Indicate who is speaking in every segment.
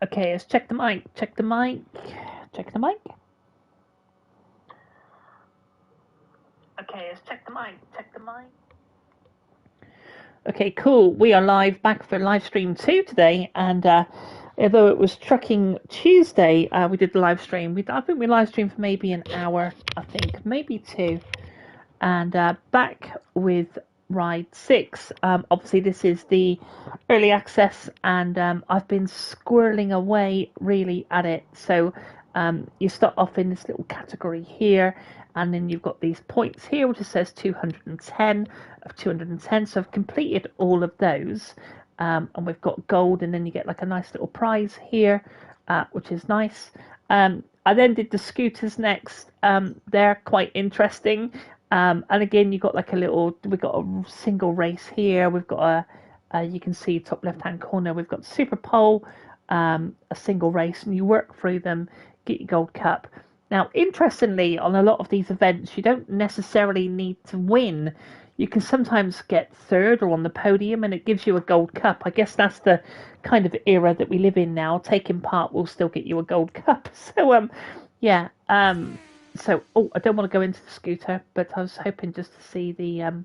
Speaker 1: Okay, let's check the mic. Check the mic. Check the mic. Okay, let's check the mic. Check the mic. Okay, cool. We are live back for live stream 2 today, and although it was Trucking Tuesday, we did the live stream. I think we live streamed for maybe an hour, I think, maybe 2, and back with Ride 6. Obviously, this is the early access, and I've been squirreling away really at it. So you start off in this little category here, and then you've got these points here, which says 210 of 210. So I've completed all of those, and we've got gold, and then you get like a nice little prize here, which is nice. I then did the scooters next. They're quite interesting. And again, you got like we've got a single race here. We've got you can see top left hand corner, we've got Super Pole, a single race, and you work through them, get your gold cup. Now, interestingly, on a lot of these events, you don't necessarily need to win. You can sometimes get third or on the podium, and it gives you a gold cup. I guess that's the kind of era that we live in now. Taking part will still get you a gold cup. So, yeah. So, I don't want to go into the scooter, but I was hoping just to see the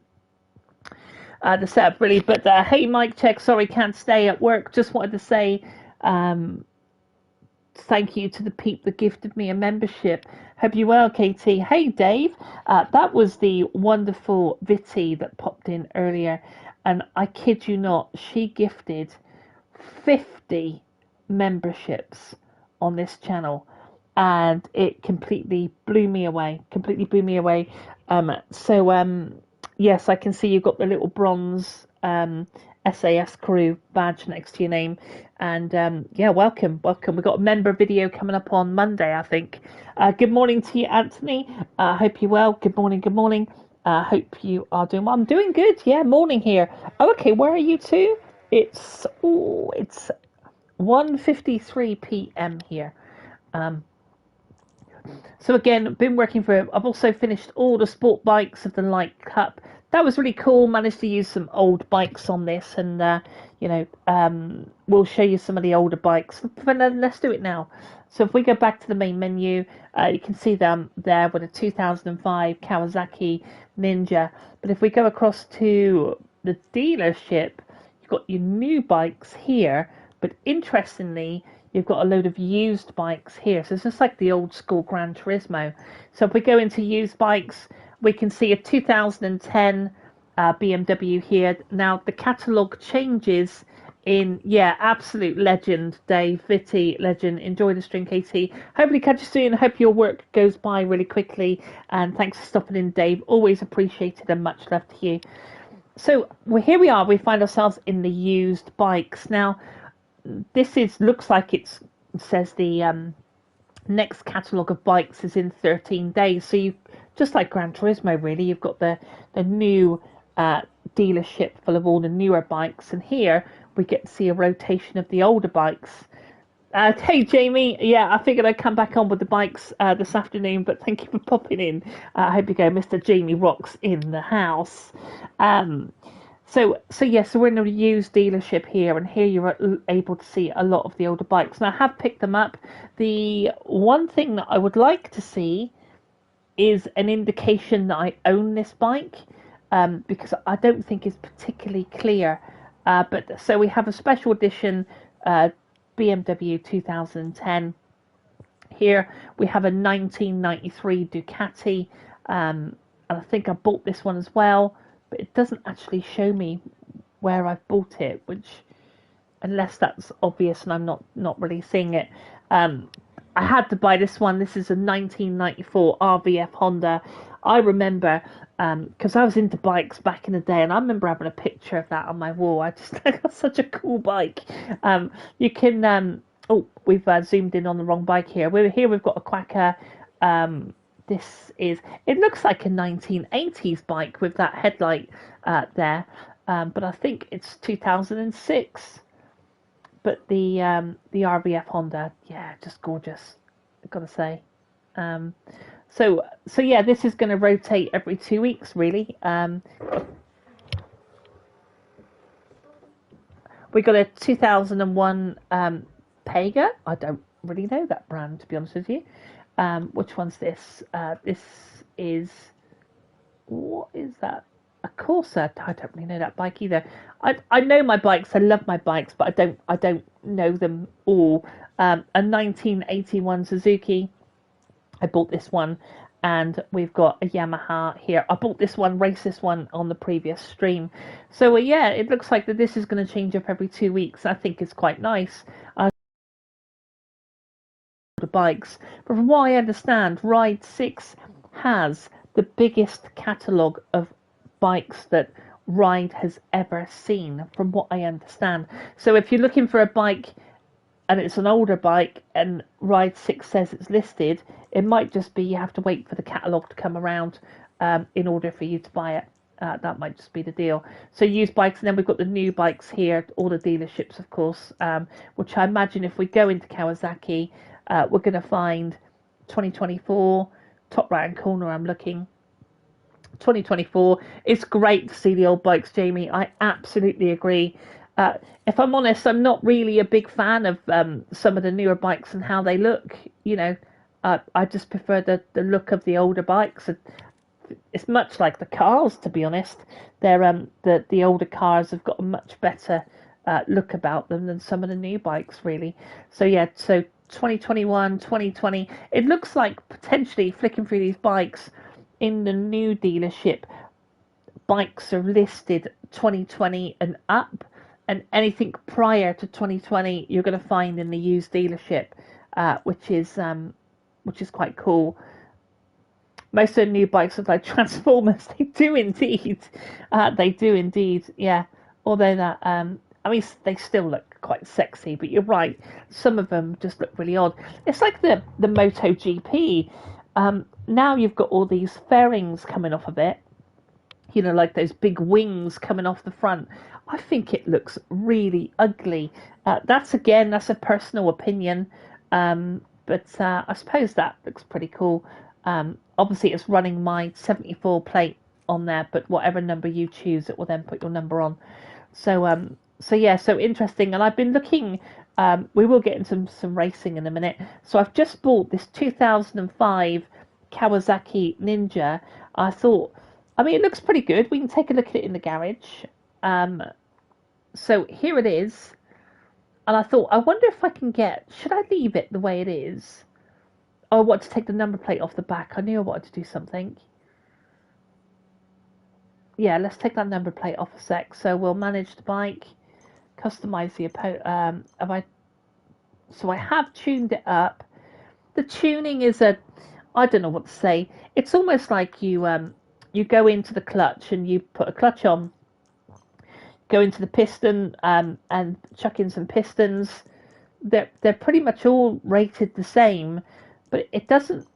Speaker 1: setup really. But hey, mic check. Sorry, can't stay at work. Just wanted to say thank you to the peep that gifted me a membership. Hope you well, Katie. Hey, Dave. That was the wonderful Vitty that popped in earlier, and I kid you not, she gifted 50 memberships on this channel, and it completely blew me away. Yes, I can see you've got the little bronze SAS crew badge next to your name, and yeah, welcome. We've got a member video coming up on Monday, I think. Good morning to you, Anthony. Hope you're well. Good morning. Hope you are doing well. I'm doing good. Yeah, morning here. Oh, okay, where are you two? It's 1:53 p.m. here. So again, been working for. I've also finished all the sport bikes of the Light Cup. That was really cool. Managed to use some old bikes on this, and we'll show you some of the older bikes. But let's do it now. So if we go back to the main menu, you can see them there with a 2005 Kawasaki Ninja. But if we go across to the dealership, you've got your new bikes here. But interestingly, you've got a load of used bikes here. So it's just like the old school Gran Turismo. So if we go into used bikes, we can see a 2010 BMW here. Now, the catalogue changes in, absolute legend, Dave, Vitty, legend. Enjoy the stream, Katie. Hopefully catch you soon. Hope your work goes by really quickly. And thanks for stopping in, Dave. Always appreciated and much love to you. So here we are. We find ourselves in the used bikes. Now, this looks like it says the next catalogue of bikes is in 13 days. So you, just like Gran Turismo, really, you've got the new dealership full of all the newer bikes, and here we get to see a rotation of the older bikes. Hey Jamie, yeah, I figured I'd come back on with the bikes this afternoon, but thank you for popping in. I hope you go, Mr. Jamie Rocks in the house. So we're in a used dealership here, and here you're able to see a lot of the older bikes. And I have picked them up. The one thing that I would like to see is an indication that I own this bike, because I don't think it's particularly clear. But so we have a special edition BMW 2010. Here we have a 1993 Ducati, and I think I bought this one as well. But it doesn't actually show me where I've bought it, which, unless that's obvious and I'm not really seeing it. I had to buy this one. This is a 1994 RVF Honda. I remember, because I was into bikes back in the day, and I remember having a picture of that on my wall. I got such a cool bike. You can, we've zoomed in on the wrong bike here. We've got a Quacker. It looks like a 1980s bike with that headlight there, but I think it's 2006. But the RVF Honda, yeah, just gorgeous, I've got to say. So yeah, this is going to rotate every 2 weeks, really. We got a 2001 Pega. I don't really know that brand, to be honest with you. Which one's this? This is, what is that? A Corsa. I don't really know that bike either. I know my bikes. I love my bikes, but I don't know them all. A 1981 Suzuki. I bought this one, and we've got a Yamaha here. I bought this one, raced this one on the previous stream. So yeah, it looks like that this is going to change up every 2 weeks. I think it's quite nice. The bikes, but from what I understand, Ride 6 has the biggest catalogue of bikes that Ride has ever seen, from what I understand. So if you're looking for a bike and it's an older bike and Ride 6 says it's listed, it might just be you have to wait for the catalogue to come around in order for you to buy it. That might just be the deal. So used bikes, and then we've got the new bikes here, all the dealerships, of course, which I imagine if we go into Kawasaki, we're going to find 2024, top right hand corner, I'm looking. 2024. It's great to see the old bikes, Jamie. I absolutely agree. If I'm honest, I'm not really a big fan of some of the newer bikes and how they look. You know, I just prefer the look of the older bikes. It's much like the cars, to be honest. They're the older cars have got a much better look about them than some of the new bikes, really. So yeah, so 2021, 2020, it looks like potentially flicking through these bikes in the new dealership, bikes are listed 2020 and up, and anything prior to 2020 you're going to find in the used dealership, which is quite cool. Most of the new bikes look like Transformers. They do indeed. They do indeed. Yeah. Although that, I mean, they still look quite sexy. But you're right. Some of them just look really odd. It's like the MotoGP. Now you've got all these fairings coming off of it. You know, like those big wings coming off the front. I think it looks really ugly. That's a personal opinion. But I suppose that looks pretty cool. Obviously, it's running my 74 plate on there, but whatever number you choose, it will then put your number on. So yeah, so interesting. And I've been looking. We will get into some racing in a minute. So I've just bought this 2005 Kawasaki Ninja. I thought, I mean, it looks pretty good. We can take a look at it in the garage. So here it is. And I thought, I wonder if I can get. Should I leave it the way it is? Oh, I want to take the number plate off the back. I knew I wanted to do something. Yeah, let's take that number plate off a sec. So we'll manage the bike, customize the so I have tuned it up. The tuning is I don't know what to say. It's almost like you go into the clutch and you put a clutch on, go into the piston and chuck in some pistons. They're pretty much all rated the same, but it doesn't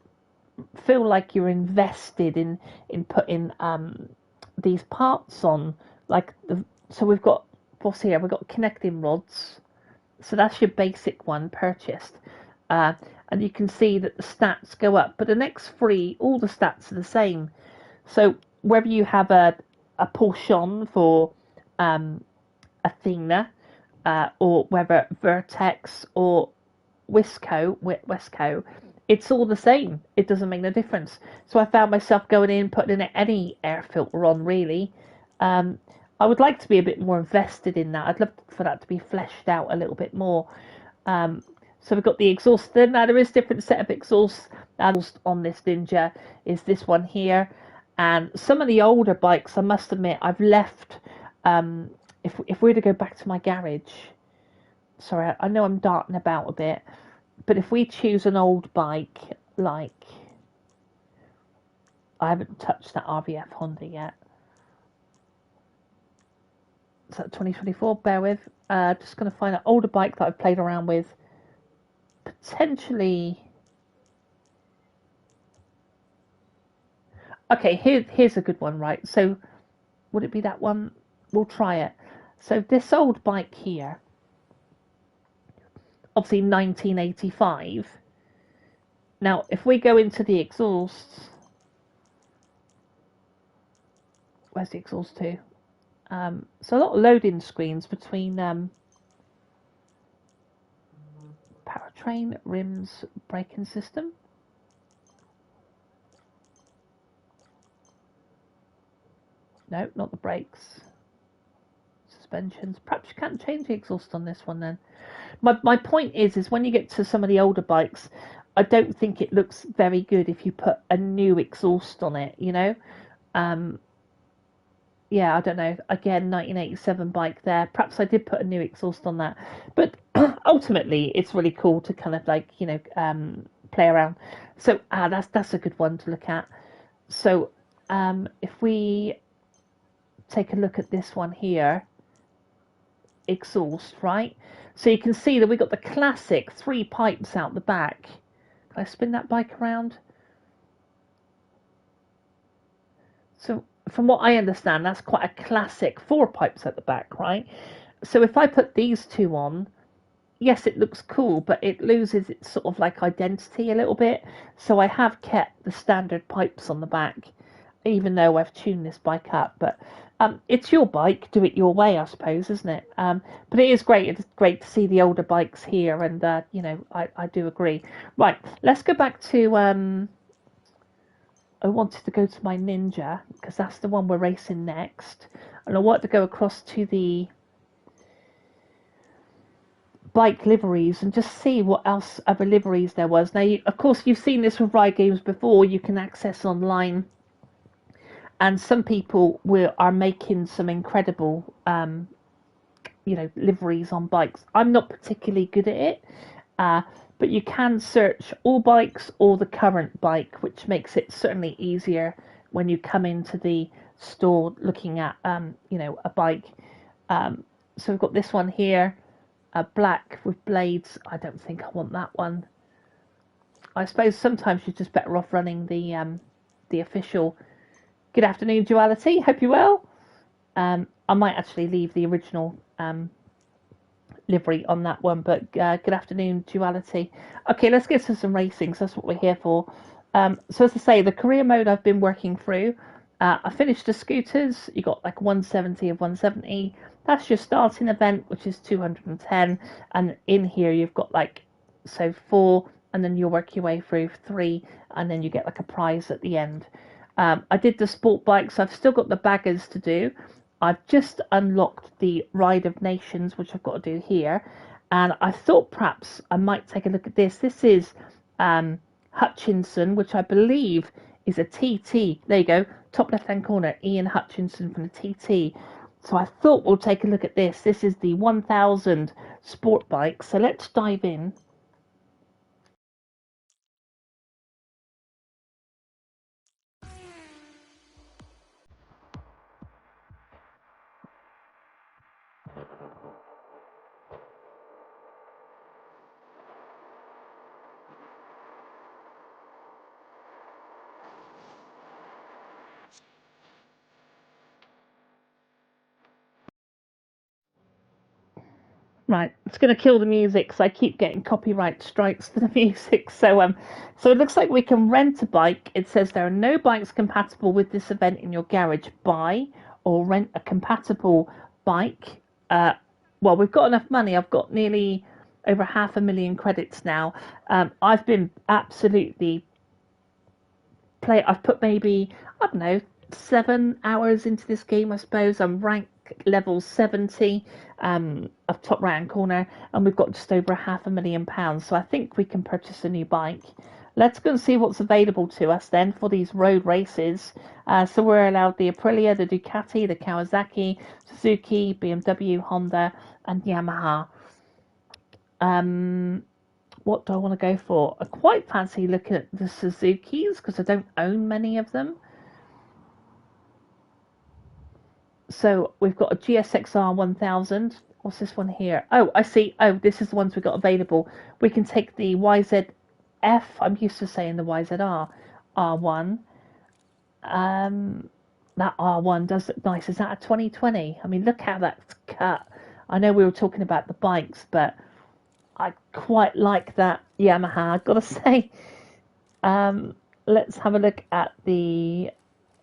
Speaker 1: feel like you're invested in putting these parts on. So we've got, what's here? We've got connecting rods. So that's your basic one purchased, and you can see that the stats go up. But the next three, all the stats are the same. So whether you have a portion for Athena, or whether Vertex or Wesco, it's all the same. It doesn't make no difference. So I found myself going in, putting in any air filter on, really. I would like to be a bit more invested in that. I'd love for that to be fleshed out a little bit more. So we've got the exhaust. Now there is different set of exhausts on this Ninja. Is this one here, and some of the older bikes, I must admit, I've left. If we were to go back to my garage, sorry, I know I'm darting about a bit, but if we choose an old bike, like, I haven't touched that RVF Honda yet. Is that 2024? Bear with. Just going to find an older bike that I've played around with. Potentially. Okay, here's a good one, right? So, would it be that one? We'll try it. So, this old bike here, obviously 1985. Now, if we go into the exhausts, where's the exhaust to? So a lot of loading screens between drivetrain, rims, braking system. No, not the brakes. Suspensions. Perhaps you can't change the exhaust on this one then. My point is when you get to some of the older bikes, I don't think it looks very good if you put a new exhaust on it, you know? Yeah, I don't know. Again, 1987 bike there. Perhaps I did put a new exhaust on that. But ultimately, it's really cool to kind of like, you know, play around. So that's a good one to look at. So if we take a look at this one here, exhaust, right? So you can see that we got the classic 3 pipes out the back. Can I spin that bike around? So from what I understand, that's quite a classic 4 pipes at the back, right? So if I put these two on, yes, it looks cool, but it loses its sort of like identity a little bit. So I have kept the standard pipes on the back, even though I've tuned this bike up. But it's your bike, do it your way, I suppose, isn't it? But it is great. It's great to see the older bikes here, and you know, I do agree. Right, let's go back to. I wanted to go to my Ninja because that's the one we're racing next, and I want to go across to the bike liveries and just see what else other liveries there was. Now, of course, you've seen this with Ride Games before. You can access online, and some people are making some incredible, you know, liveries on bikes. I'm not particularly good at it, but you can search all bikes or the current bike, which makes it certainly easier when you come into the store looking at, you know, a bike. So we've got this one here. Black with blades. I don't think I want that one. I suppose sometimes you're just better off running the official. Good afternoon, Duality. Hope you're well. I might actually leave the original livery on that one, but good afternoon, Duality. Okay, let's get to some racing. So that's what we're here for. So as I say, the career mode I've been working through. I finished the scooters. You got like 170 of 170. That's your starting event, which is 210. And in here, you've got like, so 4, and then you'll work your way through 3, and then you get like a prize at the end. I did the sport bikes. I've still got the baggers to do. I've just unlocked the Ride of Nations, which I've got to do here. And I thought perhaps I might take a look at this. This is Hutchinson, which I believe is a TT. There you go, top left-hand corner, Ian Hutchinson from the TT. So I thought we'll take a look at this. This is the 1000 sport bike. So let's dive in. Right, it's going to kill the music, so I keep getting copyright strikes for the music. So it looks like we can rent a bike. It says there are no bikes compatible with this event in your garage. Buy or rent a compatible bike. Well, we've got enough money. I've got nearly over 500,000 credits now. I've been absolutely I've put maybe, I don't know, 7 hours into this game, I suppose. I'm rank level 70 of top right hand corner, and we've got just over £500,000. So I think we can purchase a new bike. Let's go and see what's available to us then for these road races. So we're allowed the Aprilia, the Ducati, the Kawasaki, Suzuki, BMW, Honda, and Yamaha. What do I want to go for? I quite fancy looking at the Suzukis because I don't own many of them. So we've got a GSXR 1000. What's this one here? Oh, I see. Oh, this is the ones we got available. We can take the YZF. I'm used to saying the YZR R1. That R1 does look nice. Is that a 2020? I mean, look how that's cut. I know we were talking about the bikes, but I quite like that Yamaha, I've got to say. Let's have a look at the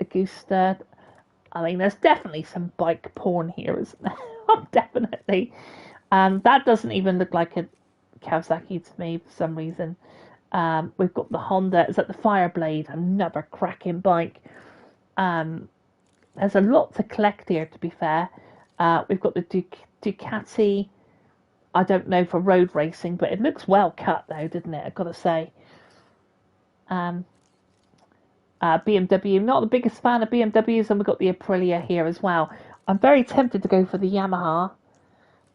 Speaker 1: Agusta. I mean, there's definitely some bike porn here, isn't there? Definitely. That doesn't even look like a Kawasaki to me for some reason. We've got the Honda. Is that the Fireblade? Another cracking bike. There's a lot to collect here, to be fair. We've got the Ducati. I don't know for road racing, but it looks well cut though, doesn't it? I've got to say. BMW. Not the biggest fan of BMWs, and we've got the Aprilia here as well. I'm very tempted to go for the Yamaha.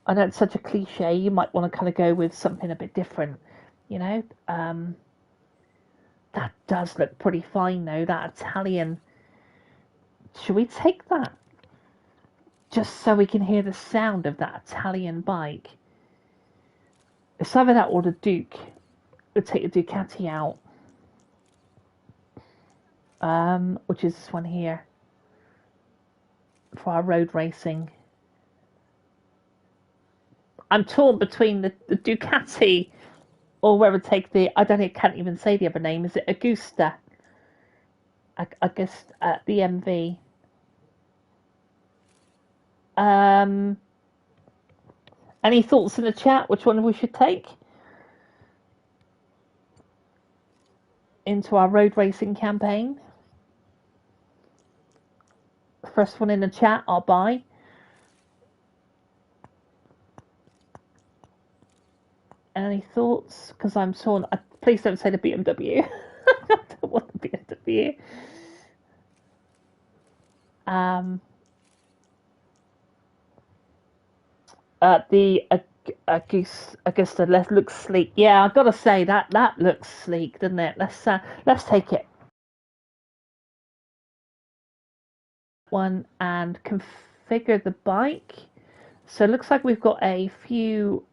Speaker 1: I know it's such a cliche. You might want to kind of go with something a bit different, you know. That does look pretty fine though. That Italian. Should we take that? Just so we can hear the sound of that Italian bike. It's either that or the Duke. We'll take the Ducati out. Which is this one here. For our road racing. I'm torn between the Ducati or whether to take the, I can't even say the other name. Is it Augusta? I guess the MV. Any thoughts in the chat? Which one we should take into our road racing campaign? First one in the chat, I'll buy. Any thoughts? Because I'm torn. Please don't say the BMW. I don't want the BMW. The Augusta looks sleek. Yeah, I've got to say that looks sleek, doesn't it? Let's take it. One and configure the bike. So it looks like we've got a few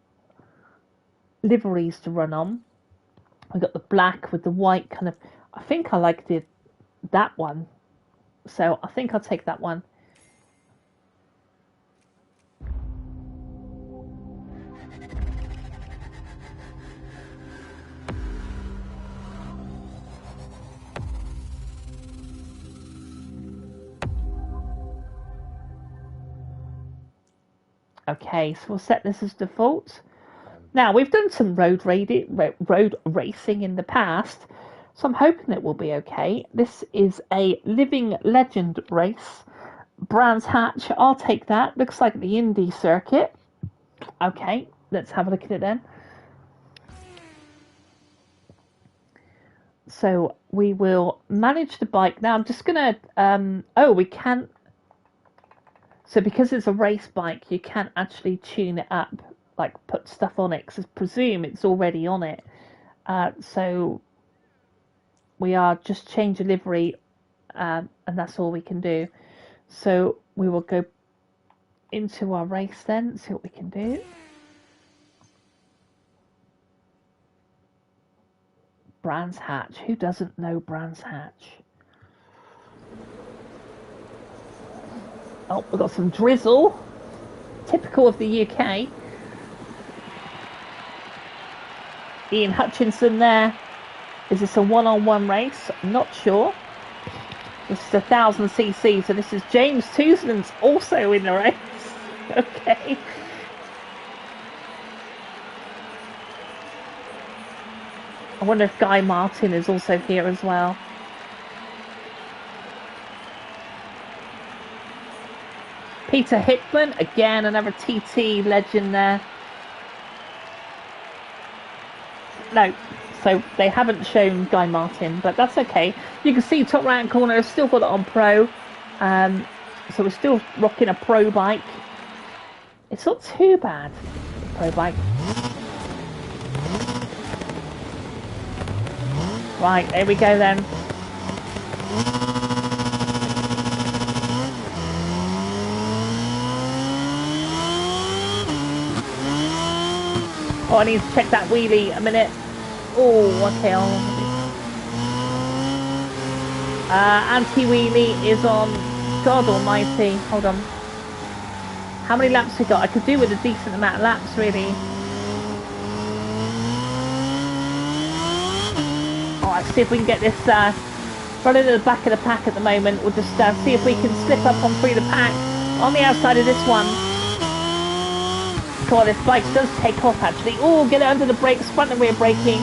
Speaker 1: liveries to run on. We've got the black with the white kind of. I think I like that one. So I think I'll take that one. Okay, so we'll set this as default. Now, we've done some road racing in the past, so I'm hoping it will be okay. This is a Living Legend race. Brands Hatch, I'll take that. Looks like the Indy circuit. Okay, let's have a look at it then. So we will manage the bike. Now, I'm just going to... we can't... So because it's a race bike, you can't actually tune it up, like put stuff on it, because I presume it's already on it. So we are just change a livery, and that's all we can do. So we will go into our race then, see what we can do. Brands Hatch. Who doesn't know Brands Hatch? Oh, we've got some drizzle. Typical of the UK. Ian Hutchinson there. Is this a one-on-one race? I'm not sure. This is 1000cc, so this is James Toosland's also in the race. Okay. I wonder if Guy Martin is also here as well. Peter Hickman, again, another TT legend there. No, so they haven't shown Guy Martin, but that's okay. You can see top right hand corner, I've still got it on Pro. So we're still rocking a Pro bike. It's not too bad, Pro bike. Right, there we go then. Oh, I need to check that wheelie a minute. Oh, okay. Anti-wheelie is on. God almighty. Hold on. How many laps we got? I could do with a decent amount of laps, really. Oh, let's see if we can get this running at the back of the pack at the moment. We'll just see if we can slip up on through the pack on the outside of this one. Come on, this bike does take off actually. Oh, get it under the brakes, front and rear braking.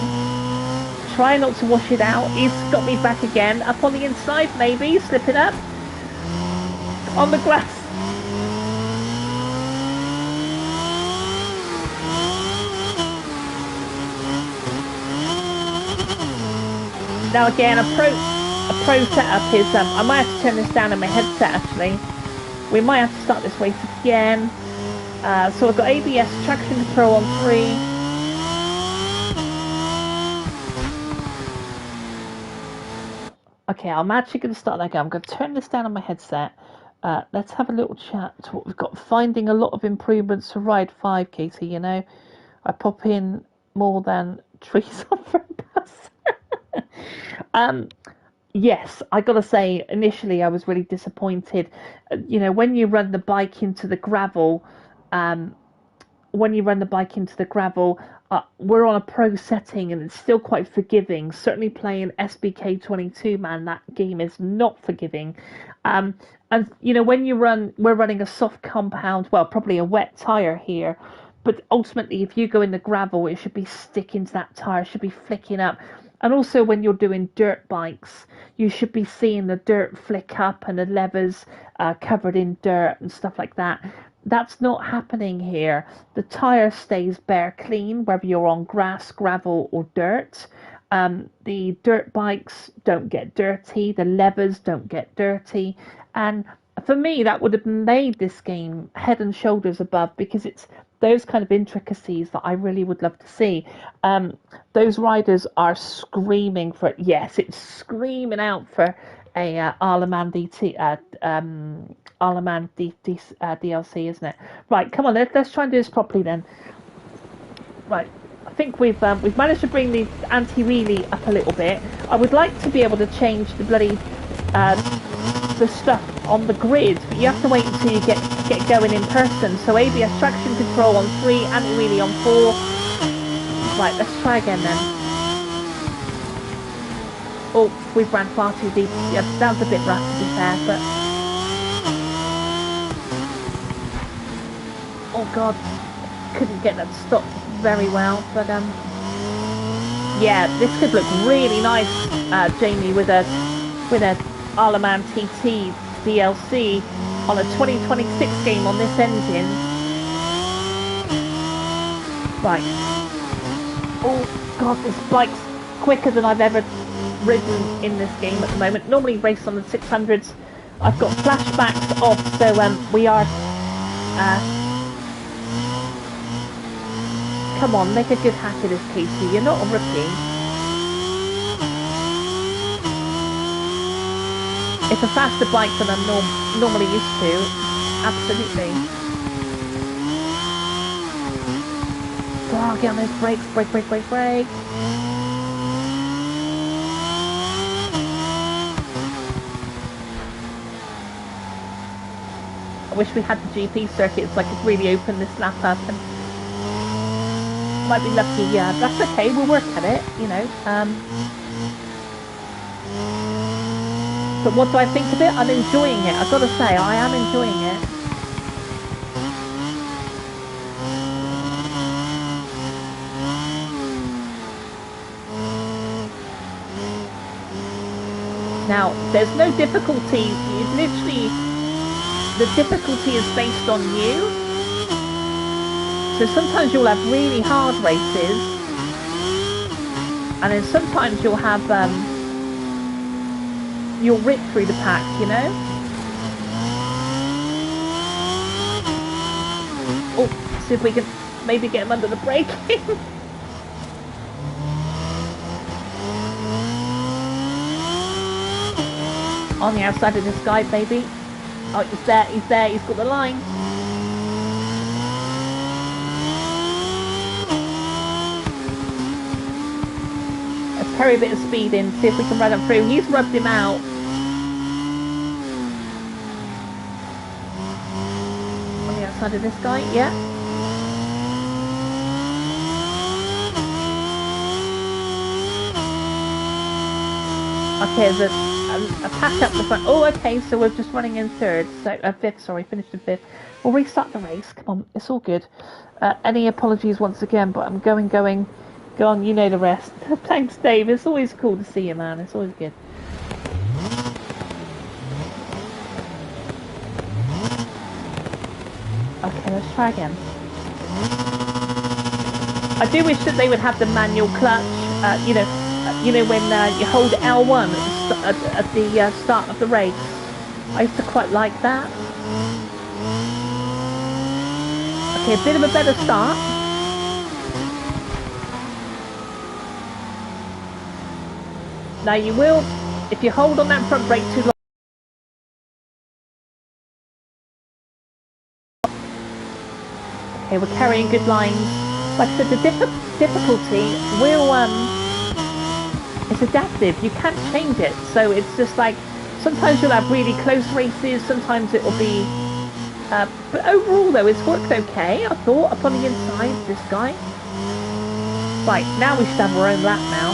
Speaker 1: Try not to wash it out. He's got me back again. Up on the inside, maybe. Slipping up. On the grass. Now again, a pro setup is, I might have to turn this down in my headset actually. We might have to start this race again. So I've got ABS, traction control on 3. Okay, I'm actually going to start that again. I'm going to turn this down on my headset. Let's have a little chat to what we've got. Finding a lot of improvements to Ride 5, Katie, you know. I pop in more than trees on for a bus. Yes, I got to say, initially I was really disappointed. You know, when you run the bike into the gravel, we're on a pro setting and it's still quite forgiving. Certainly playing SBK 22, man, that game is not forgiving. And you know, we're running a soft compound, well, probably a wet tire here, but ultimately, if you go in the gravel, it should be sticking to that tire, should be flicking up. And also, when you're doing dirt bikes, you should be seeing the dirt flick up and the levers covered in dirt and stuff like that. That's not happening here. The tire stays bare clean, whether you're on grass, gravel, or dirt. The dirt bikes don't get dirty. The levers don't get dirty. And for me, that would have made this game head and shoulders above, because it's those kind of intricacies that I really would love to see. Those riders are screaming for it. Yes, it's screaming out for a Arleman DLC, isn't it? Right, come on, let's try and do this properly then. Right, I think we've managed to bring the anti-wheelie up a little bit. I would like to be able to change the bloody the stuff on the grid, but you have to wait until you get going in person. So ABS traction control on 3, anti-wheelie on 4. Right, let's try again then. Oh, we've ran far too deep. Yeah, that was a bit rough to be fair, but oh god, couldn't get that to stop very well. But yeah, this could look really nice, Jamie, with a Arleman TT DLC on a 2026 game on this engine. Right. Oh god, this bike's quicker than I've ever ridden in this game at the moment. Normally race on the 600s. I've got flashbacks off, so we are come on, make a good hack of this, Casey. You're not a rookie. It's a faster bike than I'm normally used to. Absolutely. Oh, get on those brakes. Brake. I wish we had the GP circuit so I could really open this lap up, and might be lucky, yeah. That's okay, we'll work at it, you know. But what do I think of it? I'm enjoying it. I've got to say, I am enjoying it. Now, there's no difficulty. It's literally, the difficulty is based on you. So sometimes you'll have really hard races, and then sometimes you'll have you'll rip through the pack, you know. Oh, see if we can maybe get him under the braking. On the outside of this guy, baby. Oh, he's there, he's got the line. Let's carry a bit of speed in, see if we can run him through. He's rubbed him out. On the outside of this guy, yeah. Okay, a pack up the front. Oh, okay, so we're just running in third. So fifth, sorry, finished in fifth. We'll restart the race. Come on, it's all good. Any apologies once again, but I'm going. Go on, you know the rest. Thanks, Dave. It's always cool to see you, man. It's always good. Okay, let's try again. I do wish that they would have the manual clutch. You know when you hold L1 at the start of the race. I used to quite like that. Okay, a bit of a better start. Now you will, if you hold on that front brake too long. Okay, we're carrying good lines. Like I said, the difficulty will it's adaptive. You can't change it, so it's just like sometimes you'll have really close races. Sometimes it will be. But overall, though, it's worked okay. I thought up on the inside, this guy. Right now, we should have our own lap now.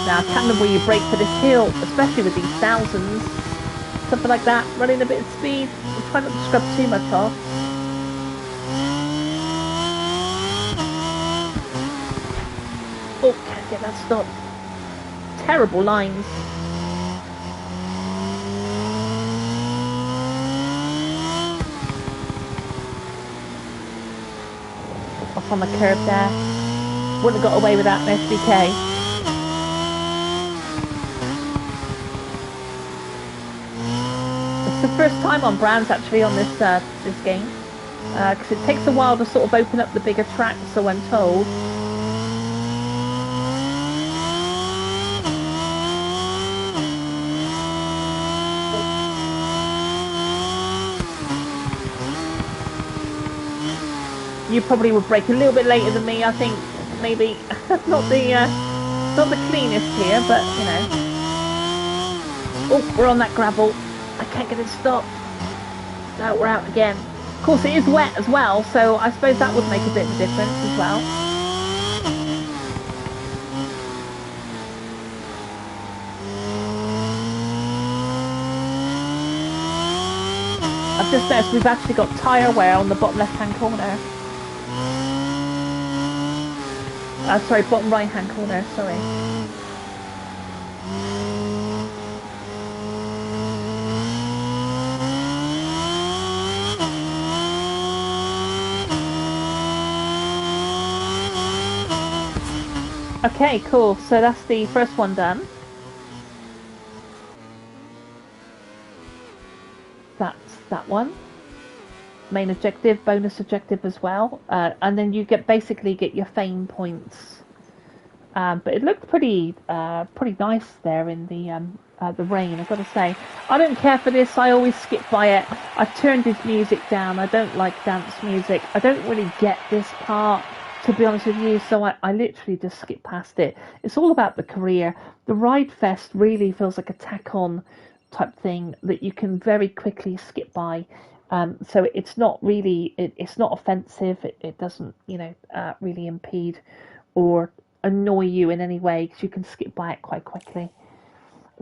Speaker 1: Now I can't remember where you brake for this hill, especially with these thousands. Something like that, running a bit of speed. I'll try not to scrub too much off. Oh, can't get that stopped. Terrible lines. Off on the curb there. Wouldn't have got away with that in SBK. It's the first time on Brands actually on this this game, because it takes a while to sort of open up the bigger tracks, so I'm told. You probably would brake a little bit later than me. I think maybe not the cleanest here, but you know. Oh, we're on that gravel. I can't get it stopped. No, we're out again. Of course, it is wet as well, so I suppose that would make a bit of a difference as well. I've just noticed we've actually got tyre wear on the bottom left-hand corner. Sorry, bottom right-hand corner, sorry. Okay, cool. So that's the first one done. That's that one. Main objective, bonus objective as well, and then you basically get your fame points. But it looked pretty nice there in the rain. I've got to say, I don't care for this. I always skip by it. I've turned his music down. I don't like dance music. I don't really get this part, to be honest with you. So I literally just skip past it. It's all about the career. The Ride Fest really feels like a tack-on type thing that you can very quickly skip by. So it's not really, it's not offensive. It doesn't, really impede or annoy you in any way, because you can skip by it quite quickly.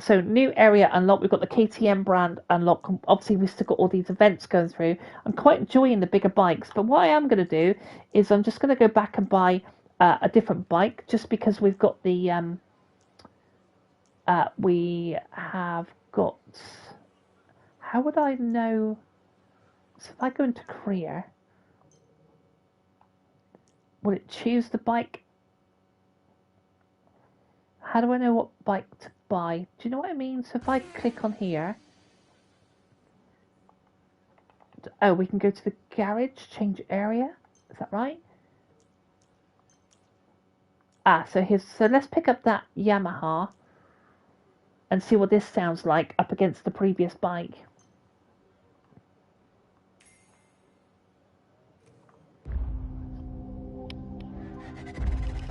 Speaker 1: So new area unlocked. We've got the KTM brand unlocked. Obviously, we've still got all these events going through. I'm quite enjoying the bigger bikes, but what I am going to do is I'm just going to go back and buy a different bike, just because we've got the we have got. How would I know? So if I go into career, will it choose the bike? How do I know what bike to buy? Do you know what I mean? So if I click on here, oh, we can go to the garage, change area. Is that right? So let's pick up that Yamaha and see what this sounds like up against the previous bike.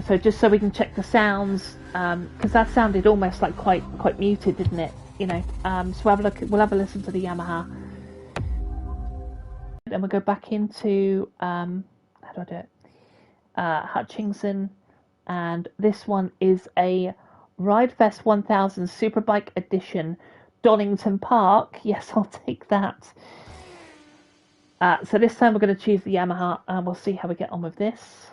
Speaker 1: So just so we can check the sounds, because that sounded almost like quite muted, didn't it? So we'll have a listen to the Yamaha. Then we'll go back into how do I do it? Hutchinson, and this one is a Ridefest 1000 Superbike Edition, Donington Park. Yes, I'll take that. So this time we're going to choose the Yamaha, and we'll see how we get on with this.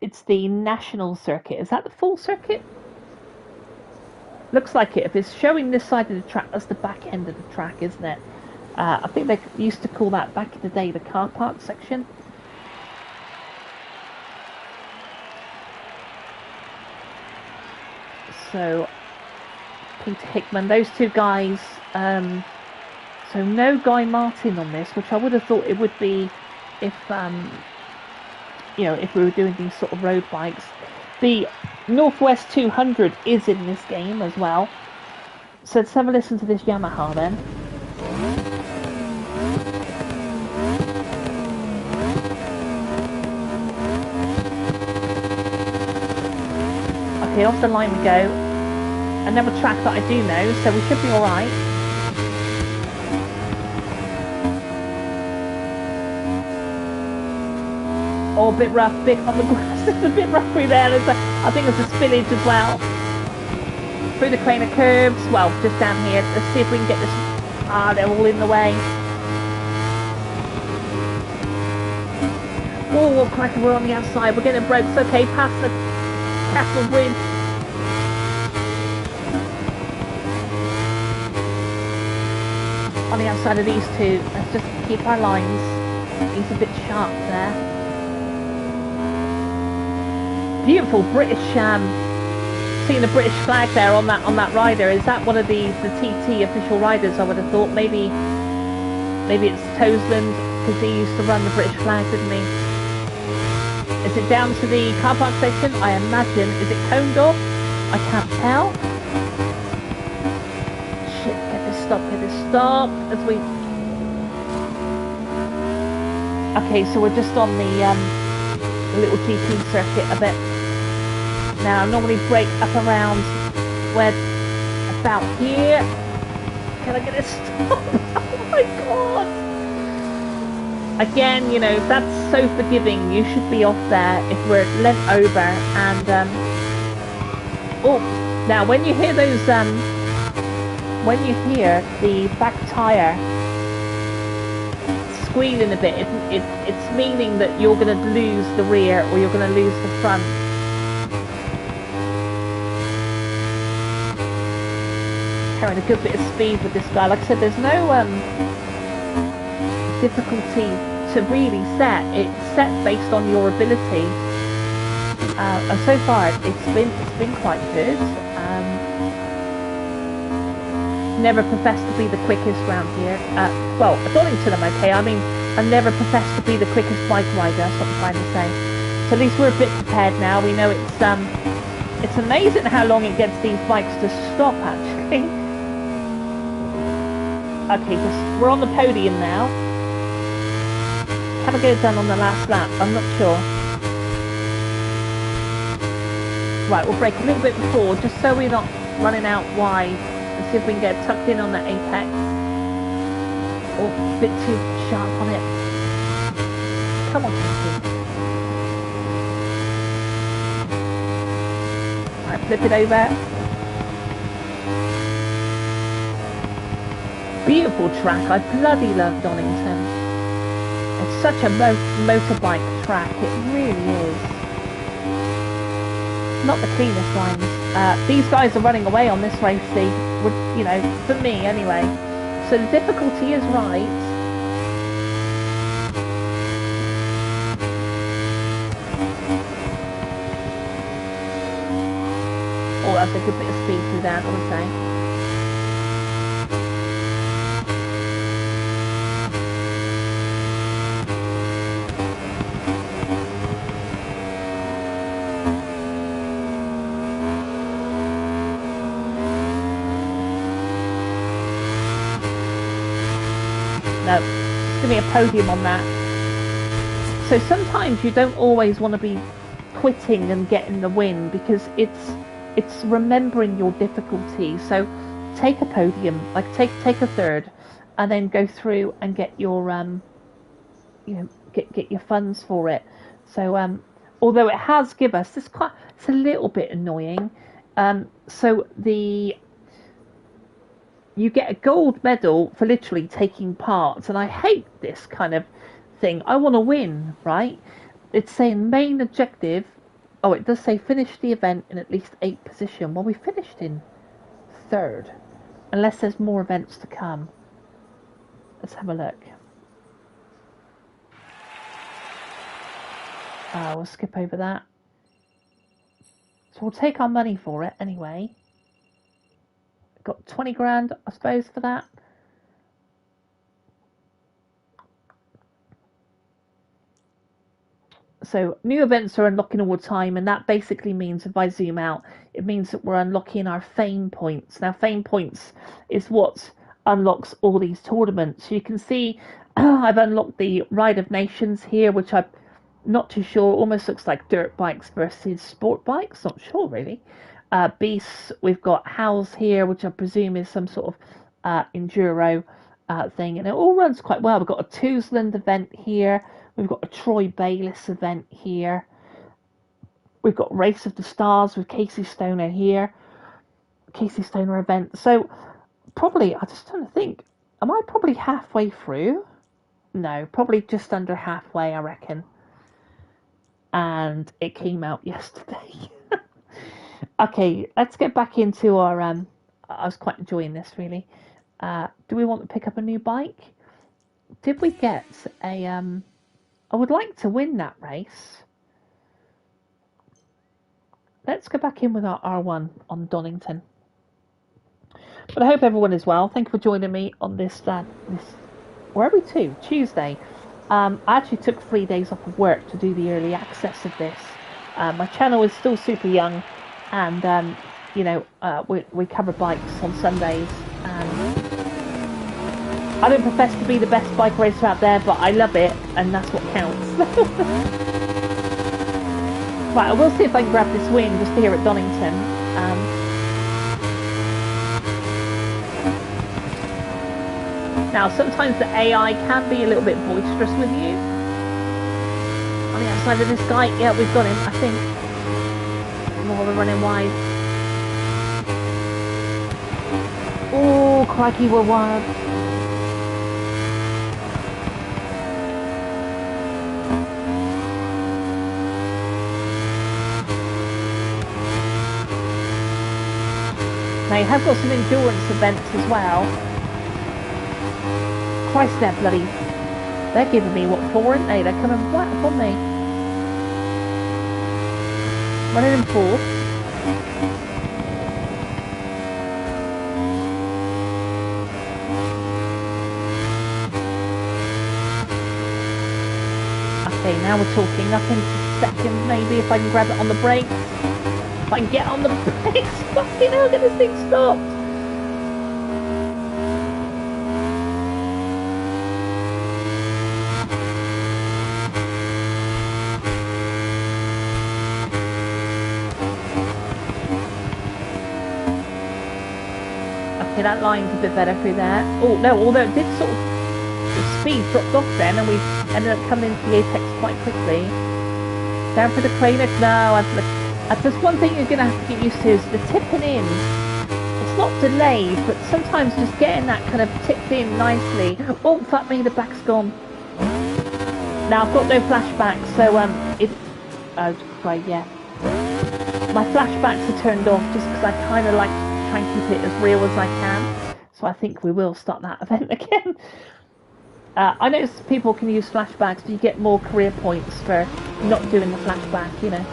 Speaker 1: It's the National Circuit. Is that the full circuit? Looks like it. If it's showing this side of the track, that's the back end of the track, isn't it? I think they used to call that back in the day the car park section. So Peter Hickman, those two guys. So no Guy Martin on this, which I would have thought it would be if you know, if we were doing these sort of road bikes. The Northwest 200 is in this game as well. So let's have a listen to this Yamaha then. Okay, off the line we go. Another track that I do know, so we should be alright. Oh, a bit rough, bit on the grass. It's a bit rough through there. I think there's a spillage as well. Through the crane of curves. Well, just down here. Let's see if we can get this. Ah, they're all in the way. Oh, cracker, we're on the outside. We're getting broke. It's okay, past the Castle Bridge. On the outside of these two. Let's just keep our lines. He's a bit sharp there. Beautiful British, seeing the British flag there on that rider. Is that one of the TT official riders? I would have thought maybe it's Toseland, because he used to run the British flag, didn't he? Is it down to the car park section? I imagine. Is it coned off? I can't tell. Shit! Get this stop as we. Okay, so we're just on the little GP circuit a bit. Now I normally brake up around where, about here. Can I get a stop? Oh my god! Again, you know, that's so forgiving. You should be off there if we're leant over. And oh, now when you hear those, when you hear the back tyre squealing a bit, it's meaning that you're going to lose the rear or you're going to lose the front. Carrying a good bit of speed with this guy. Like I said, there's no difficulty to really set. It's set based on your ability, and so far it's been quite good. Never professed to be the quickest round here. Well, at Donington I'm okay. I mean, I never professed to be the quickest bike rider. That's what I'm trying to say. So at least we're a bit prepared now. We know it's amazing how long it gets these bikes to stop. Actually. Okay, we're on the podium now. Can I get it done on the last lap? I'm not sure. Right, we'll brake a little bit before, just so we're not running out wide. And see if we can get tucked in on that apex. Oh, a bit too sharp on it. Come on, Katie. Right, flip it over. Beautiful track. I bloody love Donington. It's such a motorbike track. It really is. Not the cleanest lines. These guys are running away on this race, see, you know, for me anyway. So the difficulty is right. Oh, that's a good bit of speed through there, I would say. No, just give me a podium on that. So sometimes you don't always want to be quitting and getting the win, because it's remembering your difficulty. So take a podium, like take a third, and then go through and get your you know, get your funds for it. So although it has given us this it's a little bit annoying. So you get a gold medal for literally taking part, and I hate this kind of thing. I want to win, right? It's saying main objective. Oh, it does say finish the event in at least 8th position. Well, we finished in 3rd, unless there's more events to come. Let's have a look. We'll skip over that. So we'll take our money for it anyway. Got 20 grand, I suppose, for that. So new events are unlocking all the time, and that basically means, if I zoom out, it means that we're unlocking our fame points. Now, fame points is what unlocks all these tournaments. So you can see I've unlocked the Ride of Nations here, which I'm not too sure. Almost looks like dirt bikes versus sport bikes. Not sure, really. Beasts, we've got Howls here, which I presume is some sort of enduro thing. And it all runs quite well. We've got a Toosland event here. We've got a Troy Bayliss event here. We've got Race of the Stars with Casey Stoner here. Casey Stoner event. So probably, I'm just trying to think, am I probably halfway through? No, probably just under halfway, I reckon. And it came out yesterday. Okay, let's get back into our... I was quite enjoying this, really. Do we want to pick up a new bike? Did we get a... I would like to win that race. Let's go back in with our R1 on Donington. But I hope everyone is well. Thank you for joining me on this where are we to? Tuesday. I actually took 3 days off of work to do the early access of this. My channel is still super young, and you know, we cover bikes on Sundays. I don't profess to be the best bike racer out there, but I love it, and that's what counts. Right, I will see if I can grab this win just here at Donington. Now, sometimes the AI can be a little bit boisterous with you. On the outside of this guy, yeah, we've got him, I think. More, we're running wide. Oh, crikey, we're wide. Now, you have got some endurance events as well. Christ, they're giving me what for, aren't they? They're coming right up on me. Running in 4th. Okay, now we're talking. Up into 2nd, maybe, if I can grab it on the brakes. If I can get on the brakes. Fucking hell, get this thing stopped. Okay, that line's a bit better through there. Oh, no, although it did sort of... The speed dropped off then, and we ended up coming into the apex quite quickly. Down for the crater. No, that's one thing you're going to have to get used to, is the tipping in. It's not delayed, but sometimes just getting that kind of tipped in nicely. Oh, fuck me, the back's gone. Now, I've got no flashbacks, so, oh, right, yeah. My flashbacks are turned off just because I kind of like to try and keep it as real as I can. So I think we will start that event again. I notice people can use flashbacks, but you get more career points for not doing the flashback, you know.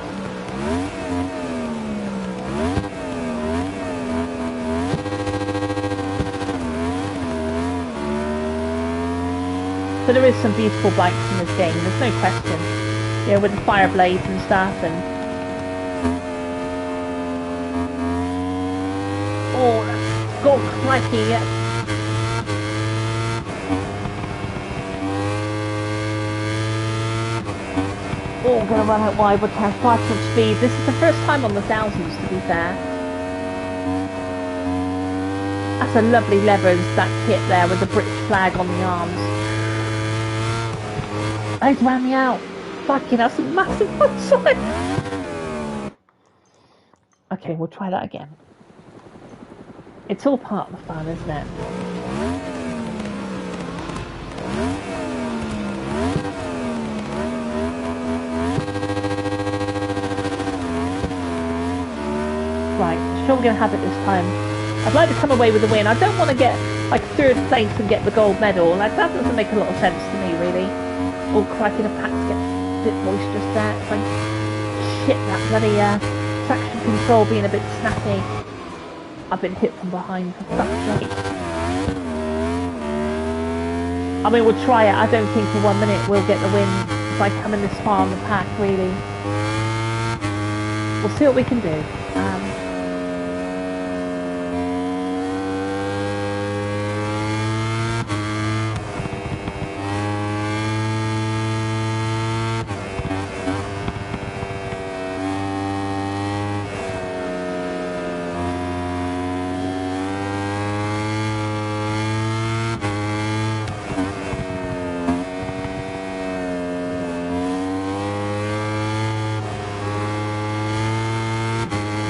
Speaker 1: So there is some beautiful bikes in this game, there's no question. You know, with the fire blades and stuff, and... Oh, that's got crikey, yeah. Oh, I'm going to run out wide with our 5 speed. This is the first time on the thousands, to be fair. That's a lovely levers, that kit there with the British flag on the arms. Oh, he's ran me out. Fucking hell, some massive mudslides. Okay, we'll try that again. It's all part of the fun, isn't it? Right, sure we're going to have it this time. I'd like to come away with a win. I don't want to get like third place and get the gold medal. Like that doesn't make a lot of sense to me, really. All cracking a pack to get a bit moisture there. It's like shit, that bloody traction control being a bit snappy. I've been hit from behind, for fuck's sake. I mean, we'll try it. I don't think for 1 minute we'll get the win by coming this far on the pack, really. We'll see what we can do.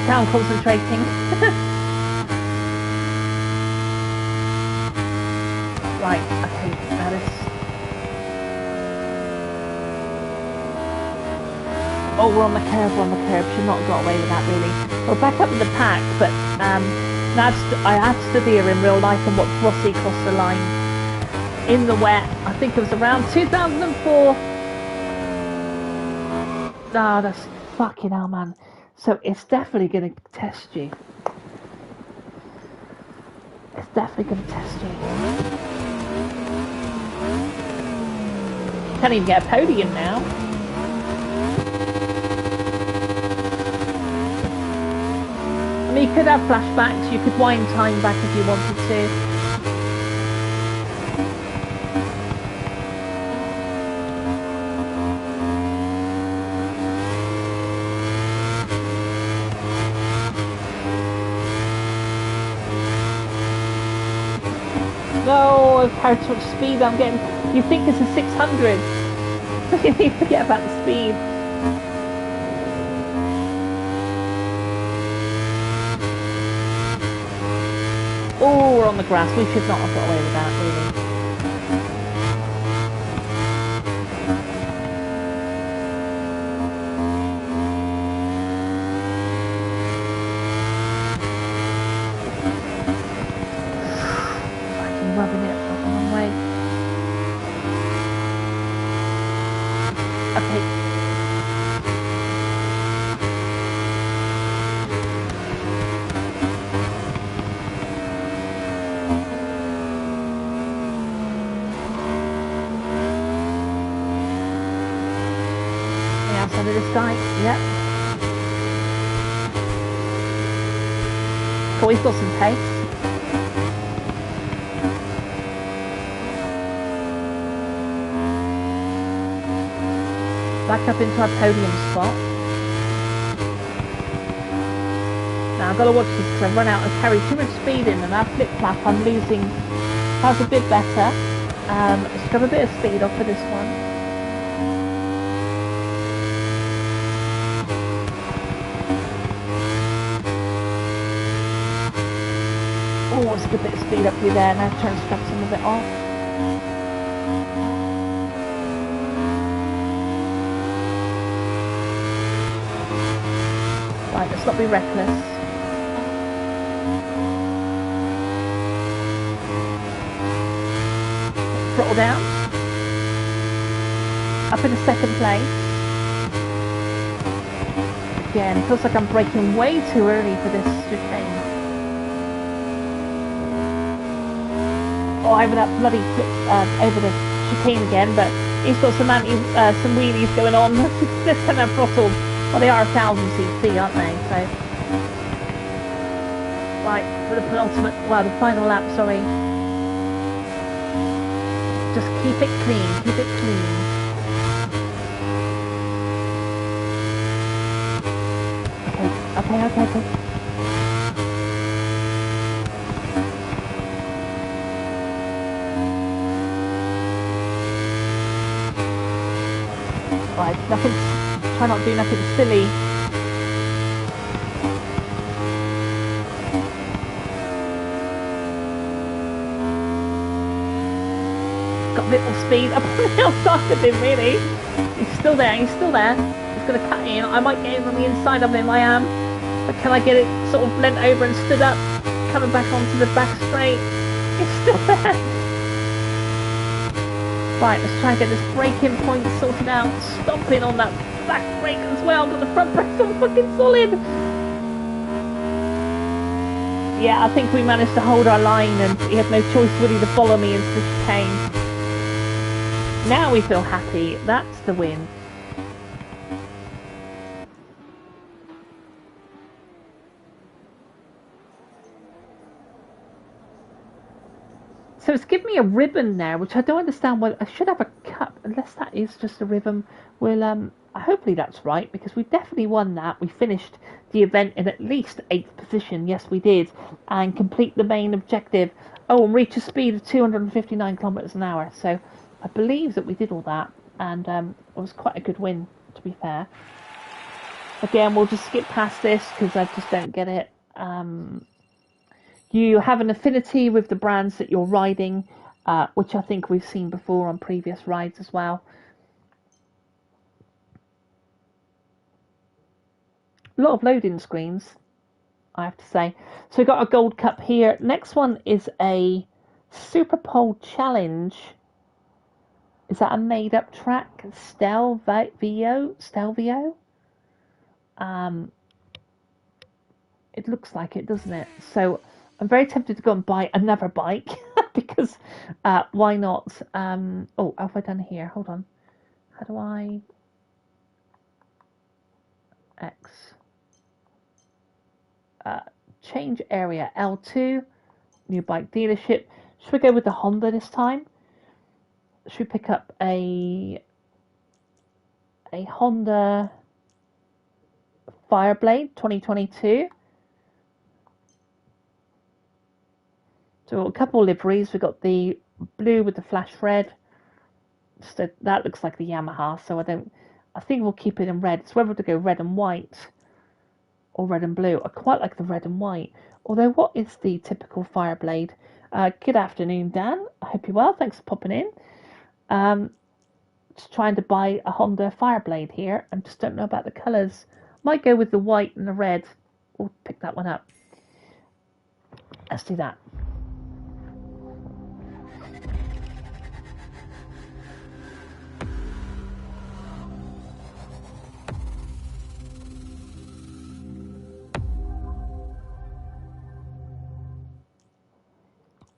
Speaker 1: Now I'm concentrating. Right, okay, now this. Oh, we're on the curve, Should not have got away with that, really. We're back up in the pack, but I had stood here in real life and watched Rossi cross the line in the wet. I think it was around 2004. Ah, that's fucking hell, man. So it's definitely going to test you. It's definitely going to test you. Can't even get a podium now. I mean, you could have flashbacks. You could wind time back if you wanted to. No, how much speed I'm getting. You think it's a 600. You forget about the speed. Oh, we're on the grass. We should not have got away with that, really. Rubbing it the wrong way. Okay. The outside of this guy. Yep. Cool, he's got some pace. Back up into our podium spot. Now I've got to watch this because I've run out and carried too much speed in, and our flip flap I'm losing. That's a bit better. Let's grab a bit of speed off for this one. Oh, it's a good bit of speed up here there. Now try and strap some of it off. Right, let's not be reckless. Throttle down. Up in second place. Again, it feels like I'm braking way too early for this chicane. Oh, over that bloody flip, over the chicane again, but he's got some some wheelies going on. This kind of throttle. Well, they are 1000cc, aren't they? So, right, for the penultimate, well, the final lap, sorry. Just keep it clean, keep it clean. Okay. Right, nothing. Try not to do nothing silly. Got a bit more speed. I'm on the outside of him, really. He's still there. He's still there. He's going to cut in. I might get in on the inside of him. I am. But can I get it sort of leant over and stood up? Coming back onto the back straight. He's still there. Right, let's try and get this braking point sorted out. Stomping on that back brake as well. Got the front brake on fucking solid. Yeah, I think we managed to hold our line and he had no choice really to follow me into the chicane. Now we feel happy. That's the win. So it's given me a ribbon now, which I don't understand. Well, I should have a cup, unless that is just a ribbon. Well, hopefully that's right, because we definitely won that. We finished the event in at least 8th position. Yes, we did. And complete the main objective. Oh, and reach a speed of 259 kilometers an hour. So I believe that we did all that. And it was quite a good win, to be fair. Again, we'll just skip past this, because I just don't get it. You have an affinity with the brands that you're riding, which I think we've seen before on previous rides as well. A lot of loading screens, I have to say. So we've got a gold cup here. Next one is a Super Pole Challenge. Is that a made-up track? Stelvio? It looks like it, doesn't it? So I'm very tempted to go and buy another bike because why not? Oh, how have I done here? Hold on. How do I X? Change area L2. New bike dealership. Should we go with the Honda this time? Should we pick up a Honda Fireblade 2022? So a couple of liveries. We've got the blue with the flash red. So that looks like the Yamaha. So I think we'll keep it in red. It's whether to go red and white or red and blue. I quite like the red and white. Although, what is the typical Fireblade? Good afternoon, Dan. I hope you're well. Thanks for popping in. Just trying to buy a Honda Fireblade here. I just don't know about the colours. Might go with the white and the red. We'll pick that one up. Let's do that.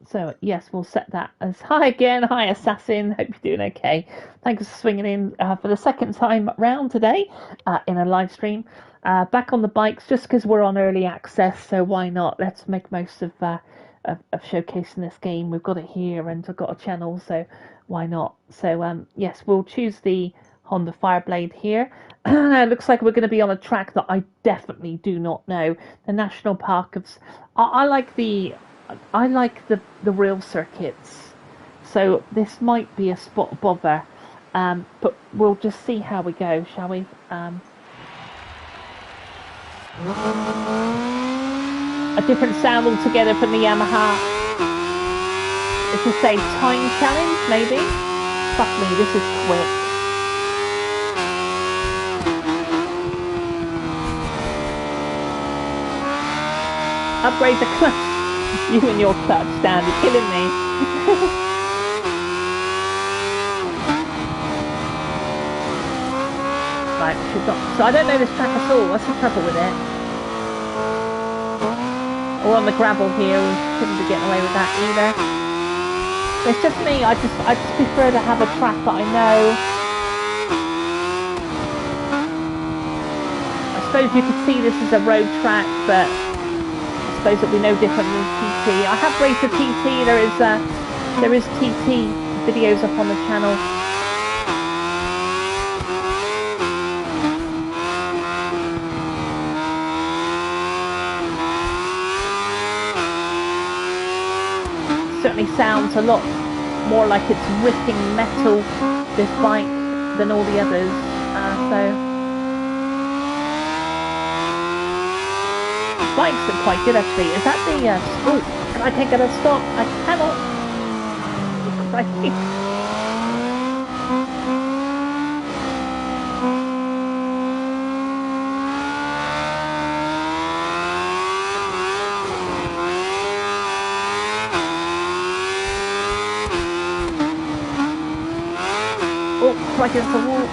Speaker 1: So, yes, we'll set that as hi again. Hi, Assassin. Hope you're doing okay. Thanks for swinging in for the second time round today in a live stream. Back on the bikes, just because we're on early access, so why not? Let's make most of showcasing this game. We've got it here, and I've got a channel, so why not? So, yes, we'll choose the Honda Fireblade here. It looks like we're going to be on a track that I definitely do not know. The National Park of... I like the real circuits, so this might be a spot bother, but we'll just see how we go, shall we? A different sound altogether from the Yamaha. Is this a time challenge, maybe? Fuck me, this is quick. Upgrade the clutch. You and your clutch, Dan, you're killing me. Right, should not. So I don't know this track at all. What's the trouble with it? Or on the gravel here, we shouldn't be getting away with that either. But it's just me. I just prefer to have a track that I know. I suppose you could see this as a road track, but it'll be no different than TT. I have raced a TT. There is TT videos up on the channel. Certainly sounds a lot more like it's ripping metal, this bike, than all the others. So bikes are quite good actually. Is that the oh, I can't get a stop. I cannot. Crikey. Oh, right against the wall.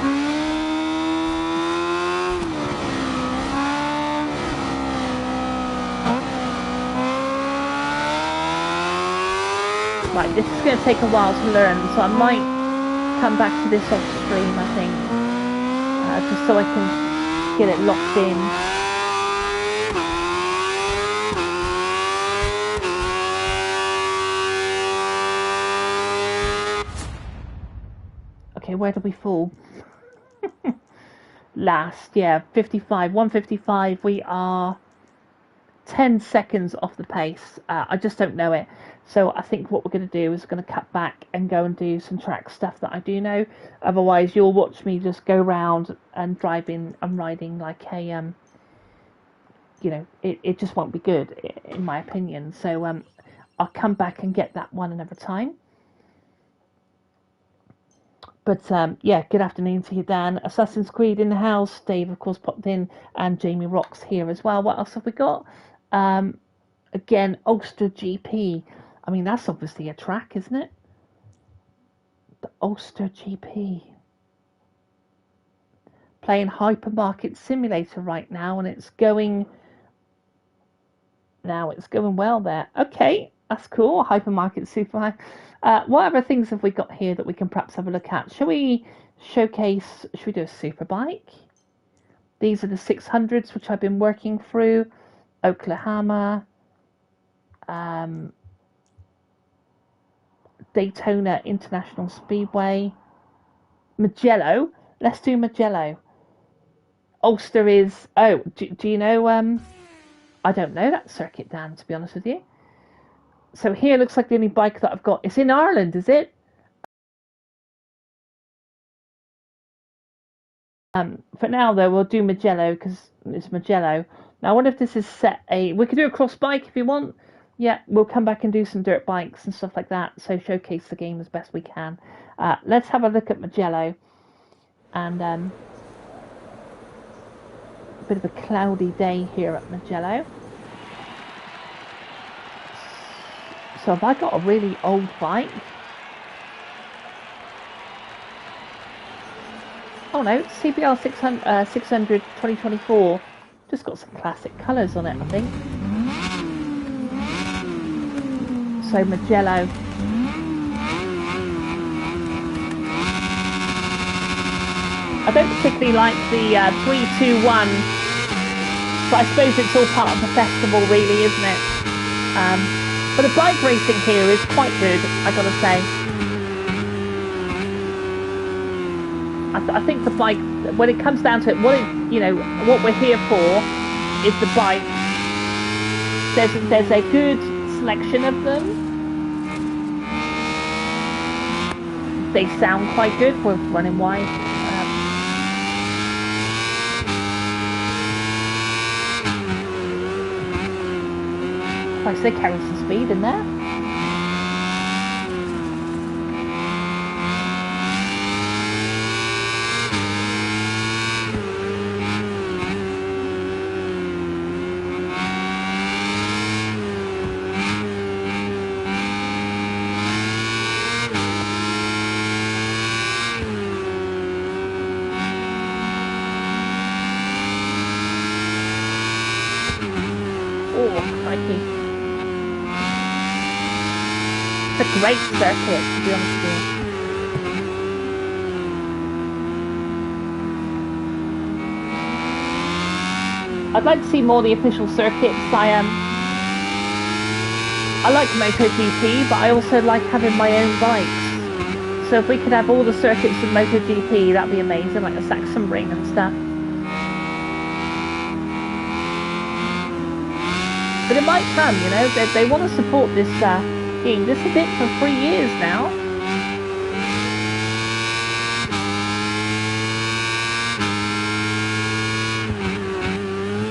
Speaker 1: Right, this is going to take a while to learn, so I might come back to this off stream, I think, just so I can get it locked in. Okay, where did we fall? Last, yeah, 55, 155. We are 10 seconds off the pace. I just don't know it. So I think what we're going to do is we're going to cut back and go and do some track stuff that I do know. Otherwise, you'll watch me just go round and driving and riding like a, you know, it just won't be good, in my opinion. So I'll come back and get that one another time. But yeah, good afternoon to you, Dan. Assassin's Creed in the house. Dave, of course, popped in, and Jamie Rock's here as well. What else have we got? Again, Ulster GP. I mean, that's obviously a track, isn't it? The Ulster GP. Playing Hypermarket Simulator right now, and it's going well there. Okay, that's cool. Hypermarket Super. What other things have we got here that we can perhaps have a look at? Shall we showcase? Should we do a superbike? These are the 600s which I've been working through. Oklahoma. Daytona International Speedway, Mugello. Let's do Mugello. Ulster is. Oh, do you know? I don't know that circuit, Dan. To be honest with you. So here looks like the only bike that I've got. It's in Ireland, is it? For now though, we'll do Mugello because it's Mugello. Now, I wonder if this is set a. We could do a cross bike if you want. Yeah, we'll come back and do some dirt bikes and stuff like that. So showcase the game as best we can. Let's have a look at Mugello. And a bit of a cloudy day here at Mugello. So have I got a really old bike? Oh no, CBR 600 2024. Just got some classic colours on it, I think. So Mugello. I don't particularly like the 3-2-1, but I suppose it's all part of the festival really, isn't it? But the bike racing here is quite good, I gotta say. I think the bike, when it comes down to it, what we're here for is the bike. There's a good selection of them. They sound quite good for running wide. I say carry some speed in there. Great circuit, to be honest with you. I'd like to see more of the official circuits. I like MotoGP, but I also like having my own bikes. So if we could have all the circuits in MotoGP, that'd be amazing, like the Saxon Ring and stuff. But it might come, you know, they want to support this game. This has been for 3 years now.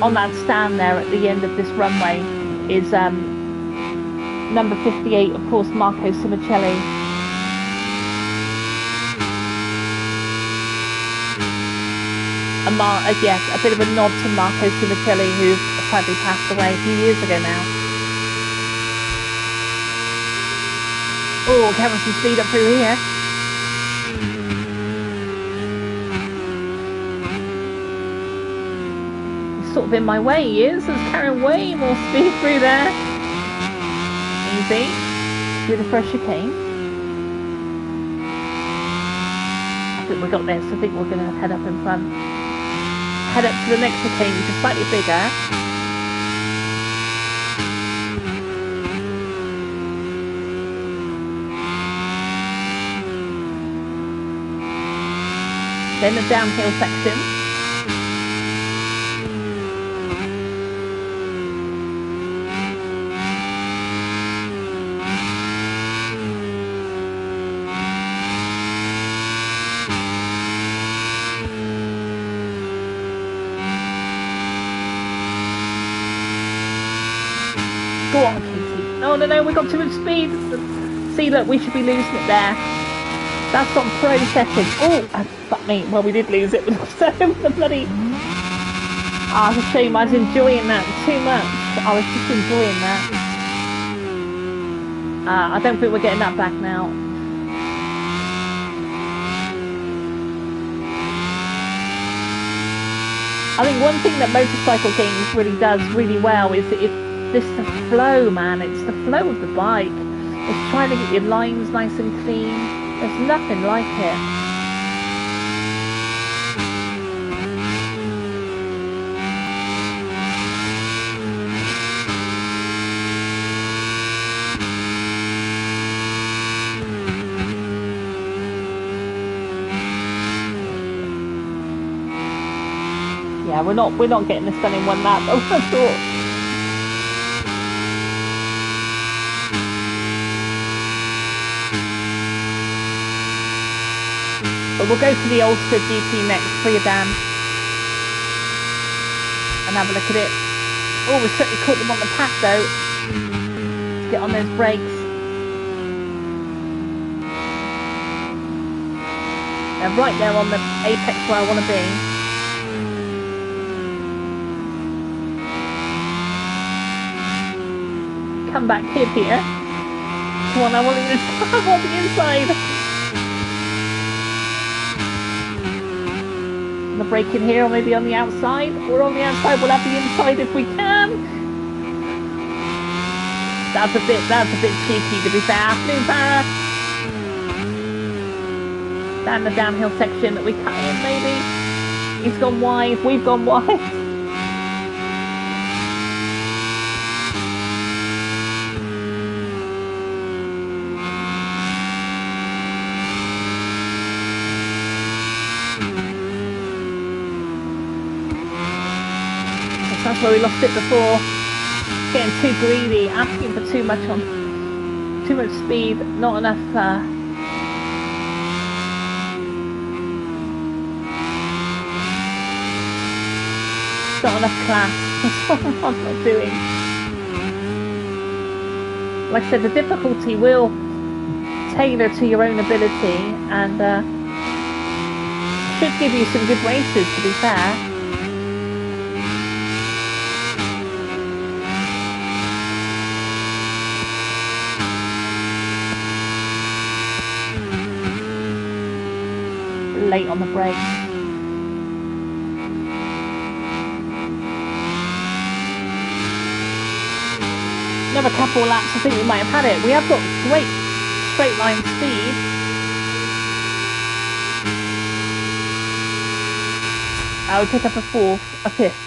Speaker 1: on that stand there at the end of this runway is number 58, of course, Marco Simicelli. Yes, a bit of a nod to Marco Simicelli, who sadly passed away a few years ago now. Oh, carrying some speed up through here. He's sort of in my way, he is. He's carrying way more speed through there. Easy. Through the first chicane. I think we got this. I think we're going to head up in front. Head up to the next chicane, which is slightly bigger. Then the downhill section. Go on, Katie. No, we got too much speed. See, look, we should be losing it there. That's on pro settings. Oh, fuck me. Well, we did lose it. The bloody... Oh, it's a shame. I was enjoying that too much. I was just enjoying that. I don't think we're getting that back now. I think one thing that motorcycle games really does really well is the flow, man. It's the flow of the bike. It's trying to get your lines nice and clean. There's nothing like it. Yeah, we're not getting this done in one lap. I thought. But we'll go to the Ulster GT next for you, Dan, and have a look at it. Oh, we certainly caught them on the path though. Let's get on those brakes. They're right there on the apex where I want to be. Come back here. Come on, I want the inside. The brake in here, or maybe on the outside. Or on the outside, we'll have the inside if we can. That's a bit cheeky, to be fair. Afternoon, Farah. Down the downhill section that we cut in, maybe. He's gone wide. We've gone wide. That's where we lost it before. Getting too greedy, asking for too much speed, not enough not enough class. That's what I'm not doing. Like I said, the difficulty will tailor to your own ability and should give you some good races, to be fair. Late on the brakes. Another couple of laps, I think we might have had it. We have got great straight line speed. I would pick up a fifth.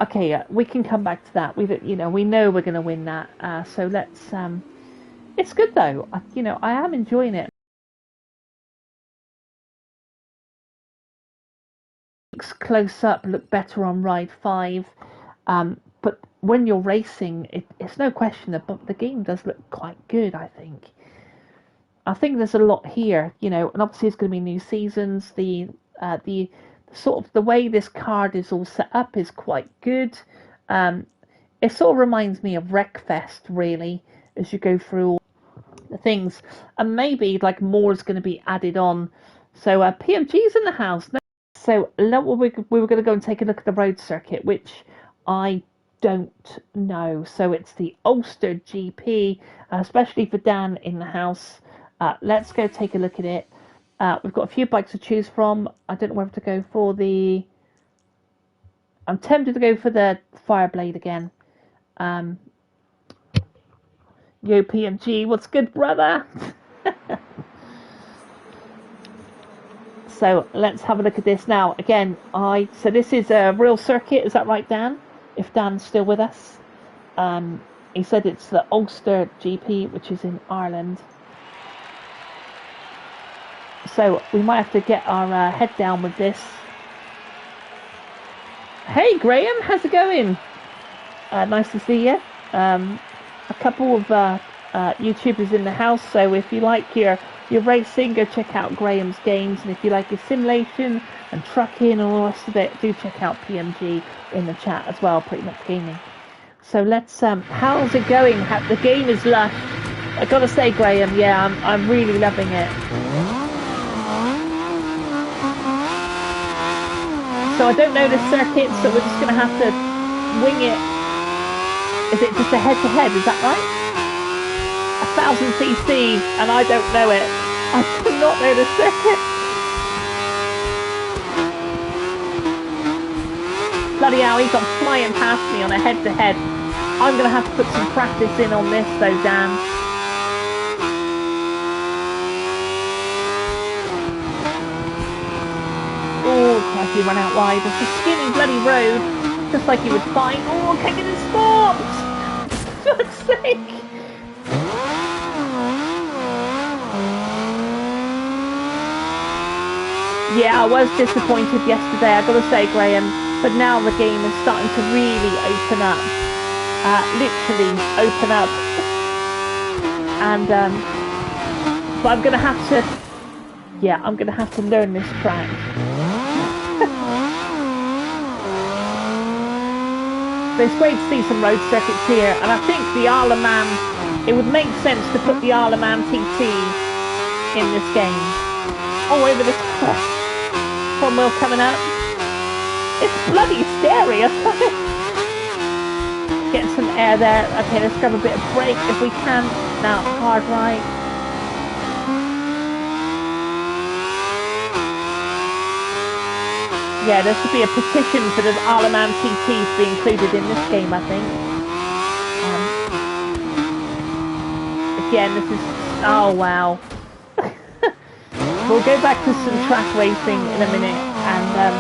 Speaker 1: Okay, we can come back to that. We know we're going to win that. So let's. It's good though. I am enjoying it. Close up look better on ride 5, but when you're racing it's no question that the game does look quite good. I think there's a lot here, and obviously it's going to be new seasons. The sort of the way this card is all set up is quite good. It sort of reminds me of Wreckfest, really, as you go through all the things, and maybe like more is going to be added on. So PMG's in the house. So we were going to go and take a look at the road circuit, which I don't know. So it's the Ulster GP, especially for Dan in the house. Let's go take a look at it. We've got a few bikes to choose from. I don't know whether to go for the... I'm tempted to go for the Fireblade again. Yo, PMG, what's good, brother? So let's have a look at this now. Again, so this is a real circuit. Is that right, Dan? If Dan's still with us. He said it's the Ulster GP, which is in Ireland. So we might have to get our head down with this. Hey, Graham, how's it going? Nice to see you. A couple of YouTubers in the house, so if you like your racing, go check out Graham's games, and if you like your simulation and trucking and all the rest of it, do check out PMG in the chat as well, Pretty Much Gaming. So let's, how's it going? The game is lush. I gotta say, Graham, yeah, I'm really loving it. So I don't know the circuit, so we're just gonna have to wing it. Is it just a head-to-head, is that right? 1000 cc, and I don't know it. I do not know the circuit. Bloody hell, he got flying past me on a head-to-head. I'm going to have to put some practice in on this though, Dan. Oh, crikey, run out wide. It's a skinny bloody road, just like you would find. Oh, can't get it stopped! For God's sake! Yeah, I was disappointed yesterday, I gotta say, Graham, but now the game is starting to really open up. Literally open up. And, but I'm gonna have to, yeah, I'm gonna have to learn this track. But it's great to see some road circuits here, and I think the Isle of Man, it would make sense to put the Isle of Man TT in this game. Oh, over this crest. One wheel coming up. It's bloody scary. Getting some air there. Okay, let's grab a bit of brake if we can. Now, hard right. Yeah, there should be a petition for the Isle of Man TT to be included in this game, I think. Again, this is... Oh, wow. We'll go back to some track racing in a minute, and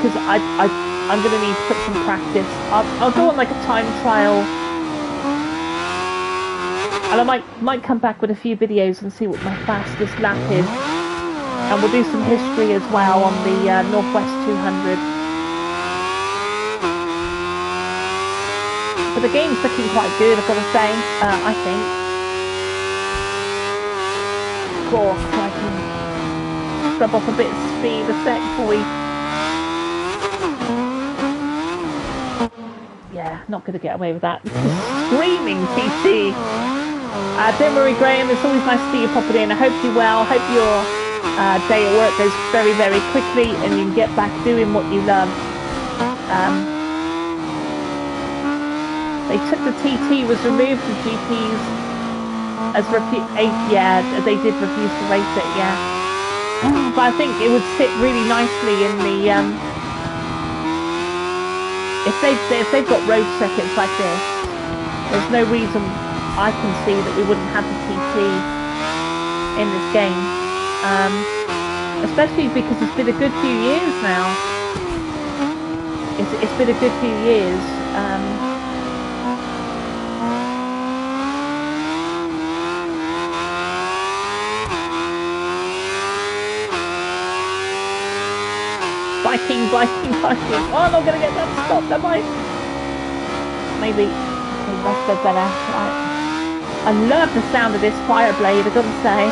Speaker 1: because I'm going to need to put some practice. I'll go on like a time trial, and I might come back with a few videos and see what my fastest lap is, and we'll do some history as well on the Northwest 200. But the game's looking quite good, I've got to say. I think. Oh, crikey. Rub off a bit of speed a sec before we... Yeah, not going to get away with that. Screaming TT. Don't worry, Graham, it's always nice to see you popping in. I hope you're well. I hope your day at work goes very, very quickly and you can get back doing what you love. They took the TT, was removed the GPs. Yeah, they did refuse to race it, yeah. But I think it would sit really nicely in the, if they've got road circuits like this, there's no reason I can see that we wouldn't have the TT in this game. Especially because it's been a good few years now. It's been a good few years. Biking. Oh, I'm not going to get that stopped, am I? Maybe. Okay, that's a bit better. Right. I love the sound of this Fireblade, I've got to say.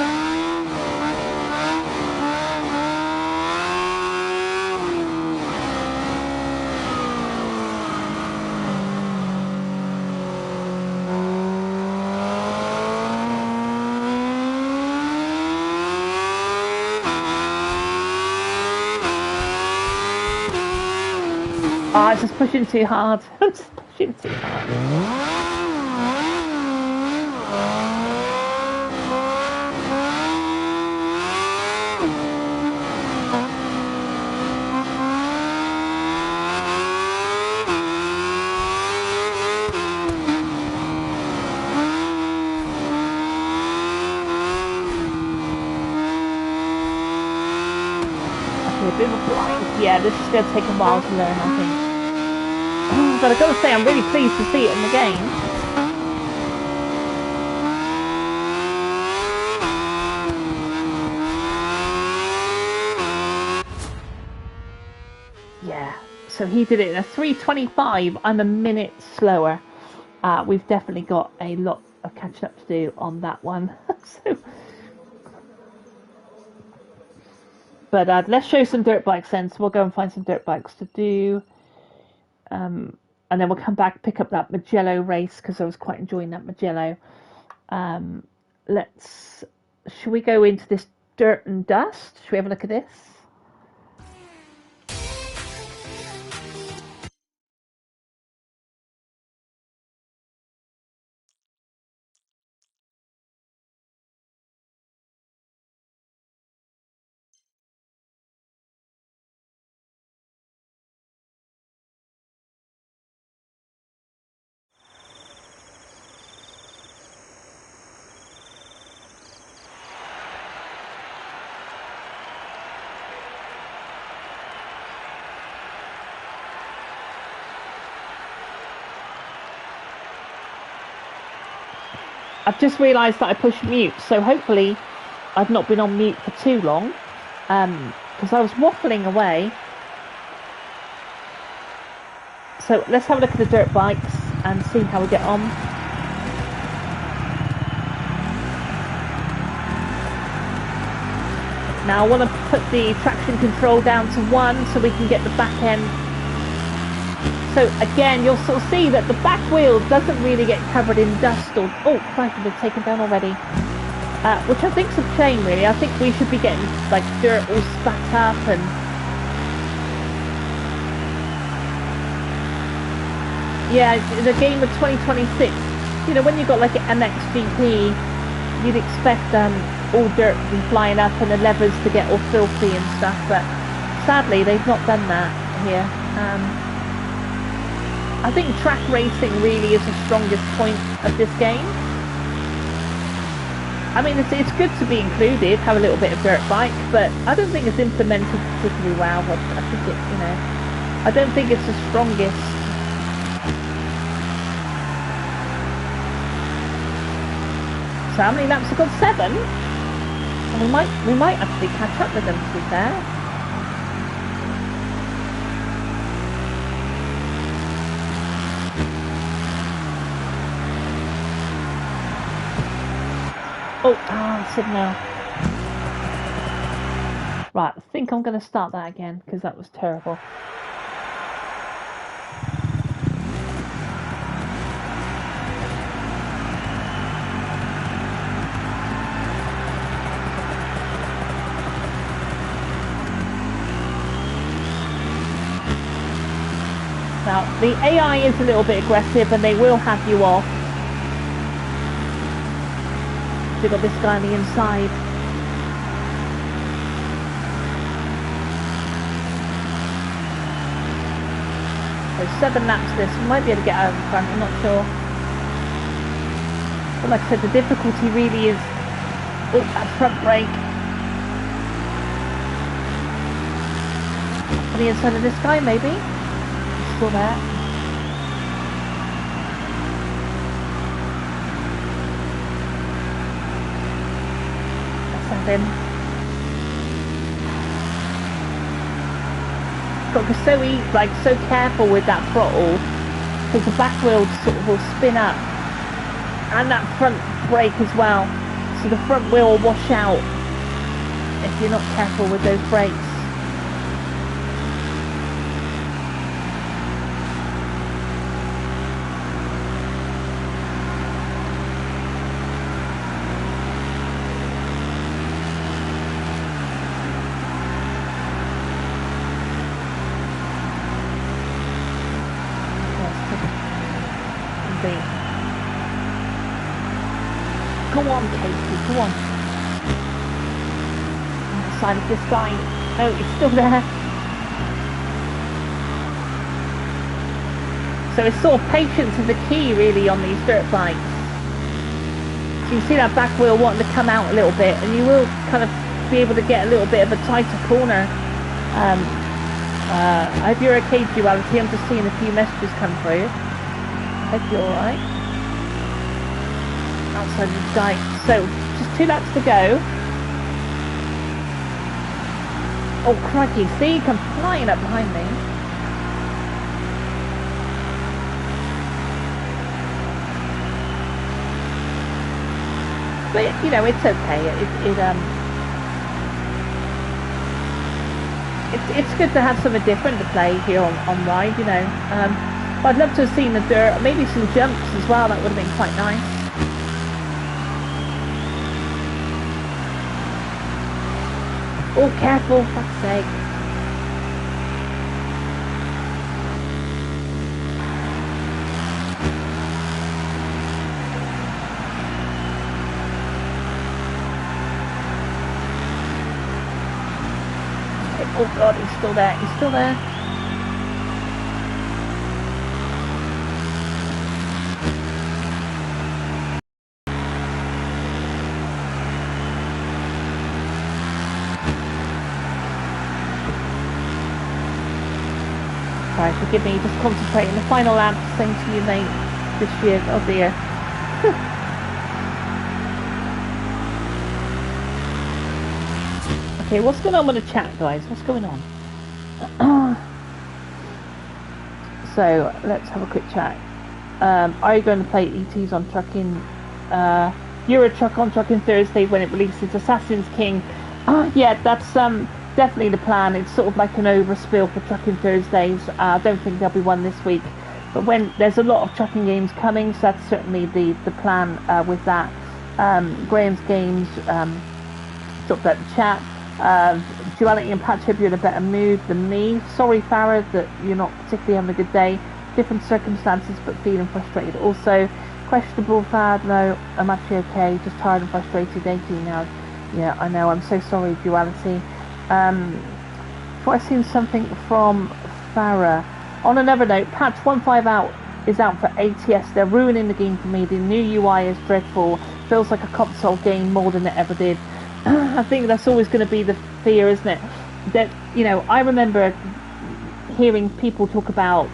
Speaker 1: I was just pushing too hard. I'm just pushing too hard. A bit of a blind. Yeah, this is going to take a while to learn, I think. But I've got to say, I'm really pleased to see it in the game. Yeah, so he did it in a 3:25. I'm a minute slower. We've definitely got a lot of catching up to do on that one. So, but let's show some dirt bikes then. So we'll go and find some dirt bikes to do. And then we'll come back, pick up that Mugello race because I was quite enjoying that Mugello. Should we go into this dirt and dust? Should we have a look at this? I've just realised that I pushed mute, so hopefully I've not been on mute for too long, because I was waffling away. So let's have a look at the dirt bikes and see how we get on. Now I want to put the traction control down to 1 so we can get the back end. So again, you'll sort of see that the back wheel doesn't really get covered in dust or... Oh, Christ, they've taken down already. Which I think's a shame, really. I think we should be getting, like, dirt all spat up and... Yeah, the game of 2026, you know, when you've got, like, an MXGP, you'd expect all dirt to be flying up and the levers to get all filthy and stuff, but sadly, they've not done that here. I think track racing really is the strongest point of this game. I mean, it's good to be included, have a little bit of dirt bike, but I don't think it's implemented particularly well. I think it, you know, I don't think it's the strongest. So how many laps have got? 7? And we might actually catch up with them, to be fair. Signal. Right, I think I'm going to start that again because that was terrible. Now, the AI is a little bit aggressive and they will have you off. We've got this guy on the inside. So 7 laps this. We might be able to get out in front, I'm not sure. But like I said, the difficulty really is that front brake. On the inside of this guy, maybe? He's still there. Then got to be so careful with that throttle because the back wheel sort of will spin up and that front brake as well, so the front wheel will wash out if you're not careful with those brakes. see. Go on, Katie, go on. On the side of this guy. No, he's still there. So it's sort of patience is the key, really, on these dirt bikes. So you see that back wheel wanting to come out a little bit, and you will kind of be able to get a little bit of a tighter corner. I hope you're okay, Duality. I'm just seeing a few messages come through. I hope you're alright. Outside of the dike. So, just 2 laps to go. Oh, crikey. See, you come flying up behind me. But, you know, it's okay. It's good to have something different to play here on Ride, you know. But I'd love to have seen the dirt, maybe some jumps as well. That would have been quite nice. Oh, careful, for fuck's sake. Oh god, he's still there, he's still there. Sorry, forgive me, just concentrating. The final lap, same to you, mate, this year. Oh dear. Okay, what's going on with the chat, guys? What's going on? So, let's have a quick chat. Are you going to play ETs on Trucking? Euro Truck on Trucking Thursday when it releases Assassin's King? Yeah, that's definitely the plan. It's sort of like an overspill for Trucking Thursdays. I don't think there'll be one this week. But when there's a lot of trucking games coming, so that's certainly the plan with that. Graham's Games dropped out the chat. Duality and Patch, hope you're in a better mood than me. Sorry, Farah, that you're not particularly having a good day. Different circumstances, but feeling frustrated. Also, questionable, Fad. No, I'm actually okay. Just tired and frustrated. 18 now. Yeah, I know. I'm so sorry, Duality. So I've seen something from Farah. On another note, Patch 1.5 out is out for ATS. They're ruining the game for me. The new UI is dreadful. Feels like a console game more than it ever did. I think that's always going to be the fear, isn't it? That, you know, I remember hearing people talk about,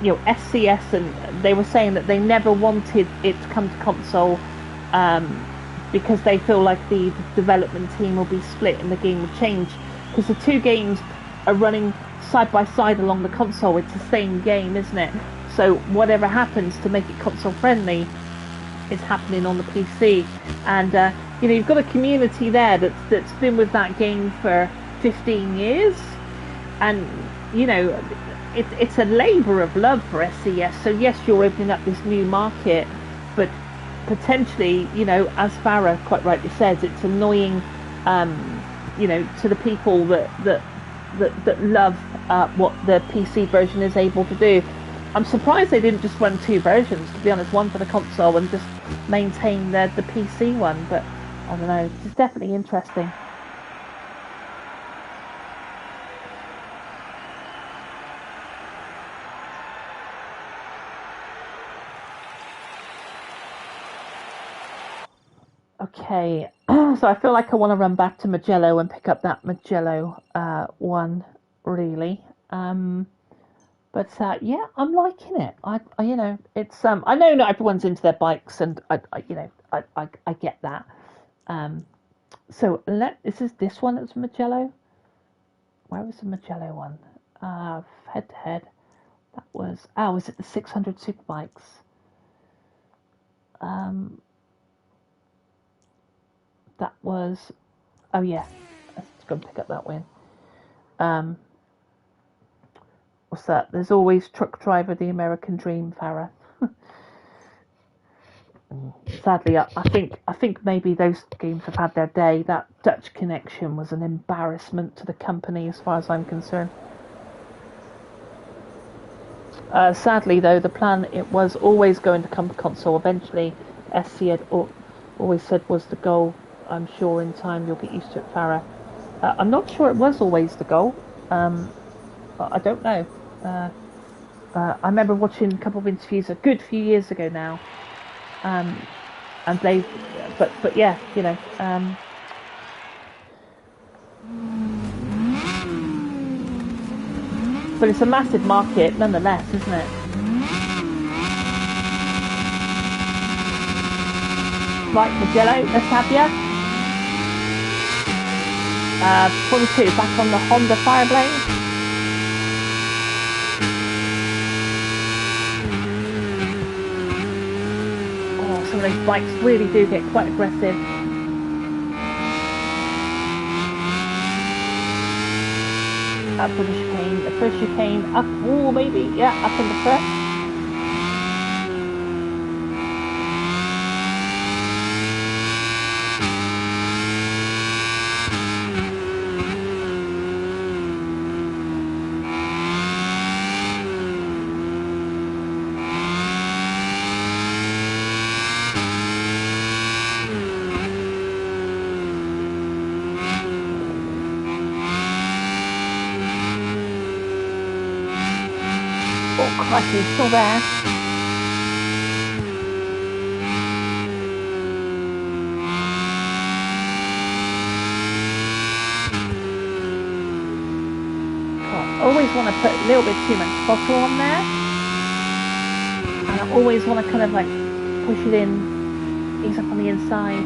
Speaker 1: you know, SCS, and they were saying that they never wanted it to come to console because they feel like the development team will be split and the game will change. Because the two games are running side by side along the console. It's the same game, isn't it? So whatever happens to make it console friendly is happening on the PC, and you know, you've got a community there that's been with that game for 15 years, and you know, it's a labour of love for SCS. So yes, you're opening up this new market, but potentially, you know, as Farah quite rightly says, it's annoying, you know, to the people that love what the PC version is able to do. I'm surprised they didn't just run 2 versions, to be honest, one for the console and just maintain the PC one, but I don't know, it's definitely interesting. Okay, so I feel like I want to run back to Magello and pick up that Magello one, really. But yeah, I'm liking it. I you know, it's I know not everyone's into their bikes, and I you know, I get that. So this is this one that's Magello. Where was the Magello one? Head to head. That was was it the 600 Superbikes? That was yeah. Let's go and pick up that win. What's that? There's always Truck Driver, the American Dream, Farah. Sadly, I think maybe those games have had their day. That Dutch Connection was an embarrassment to the company, as far as I'm concerned. Sadly, though, the plan, it was always going to come to console. Eventually, SC had always said was the goal. I'm sure in time you'll get used to it, Farah. I'm not sure it was always the goal. But I don't know. I remember watching a couple of interviews a good few years ago now, and they, but yeah, you know. But it's a massive market nonetheless, isn't it? Right, Magello, let's have ya. 42, back on the Honda Fireblade. Oh, some of those bikes really do get quite aggressive. Up for the chicane, the first chicane, up, oh maybe, yeah, up in the first. Crikey, still there. I always want to put a little bit too much throttle on there. And I always want to kind of like push it in, ease up on the inside.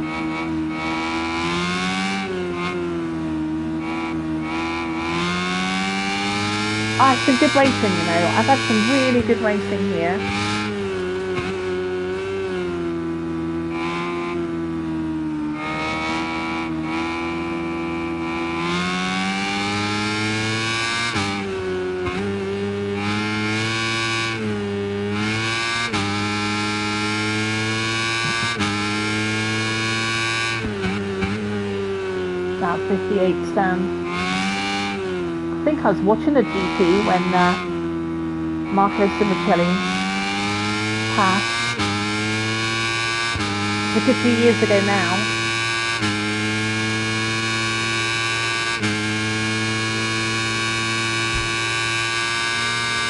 Speaker 1: It's been good racing, you know. I've had some really good racing here. About 58 stand. I think I was watching a GP when Marco Simoncelli passed. It's a good few years ago now.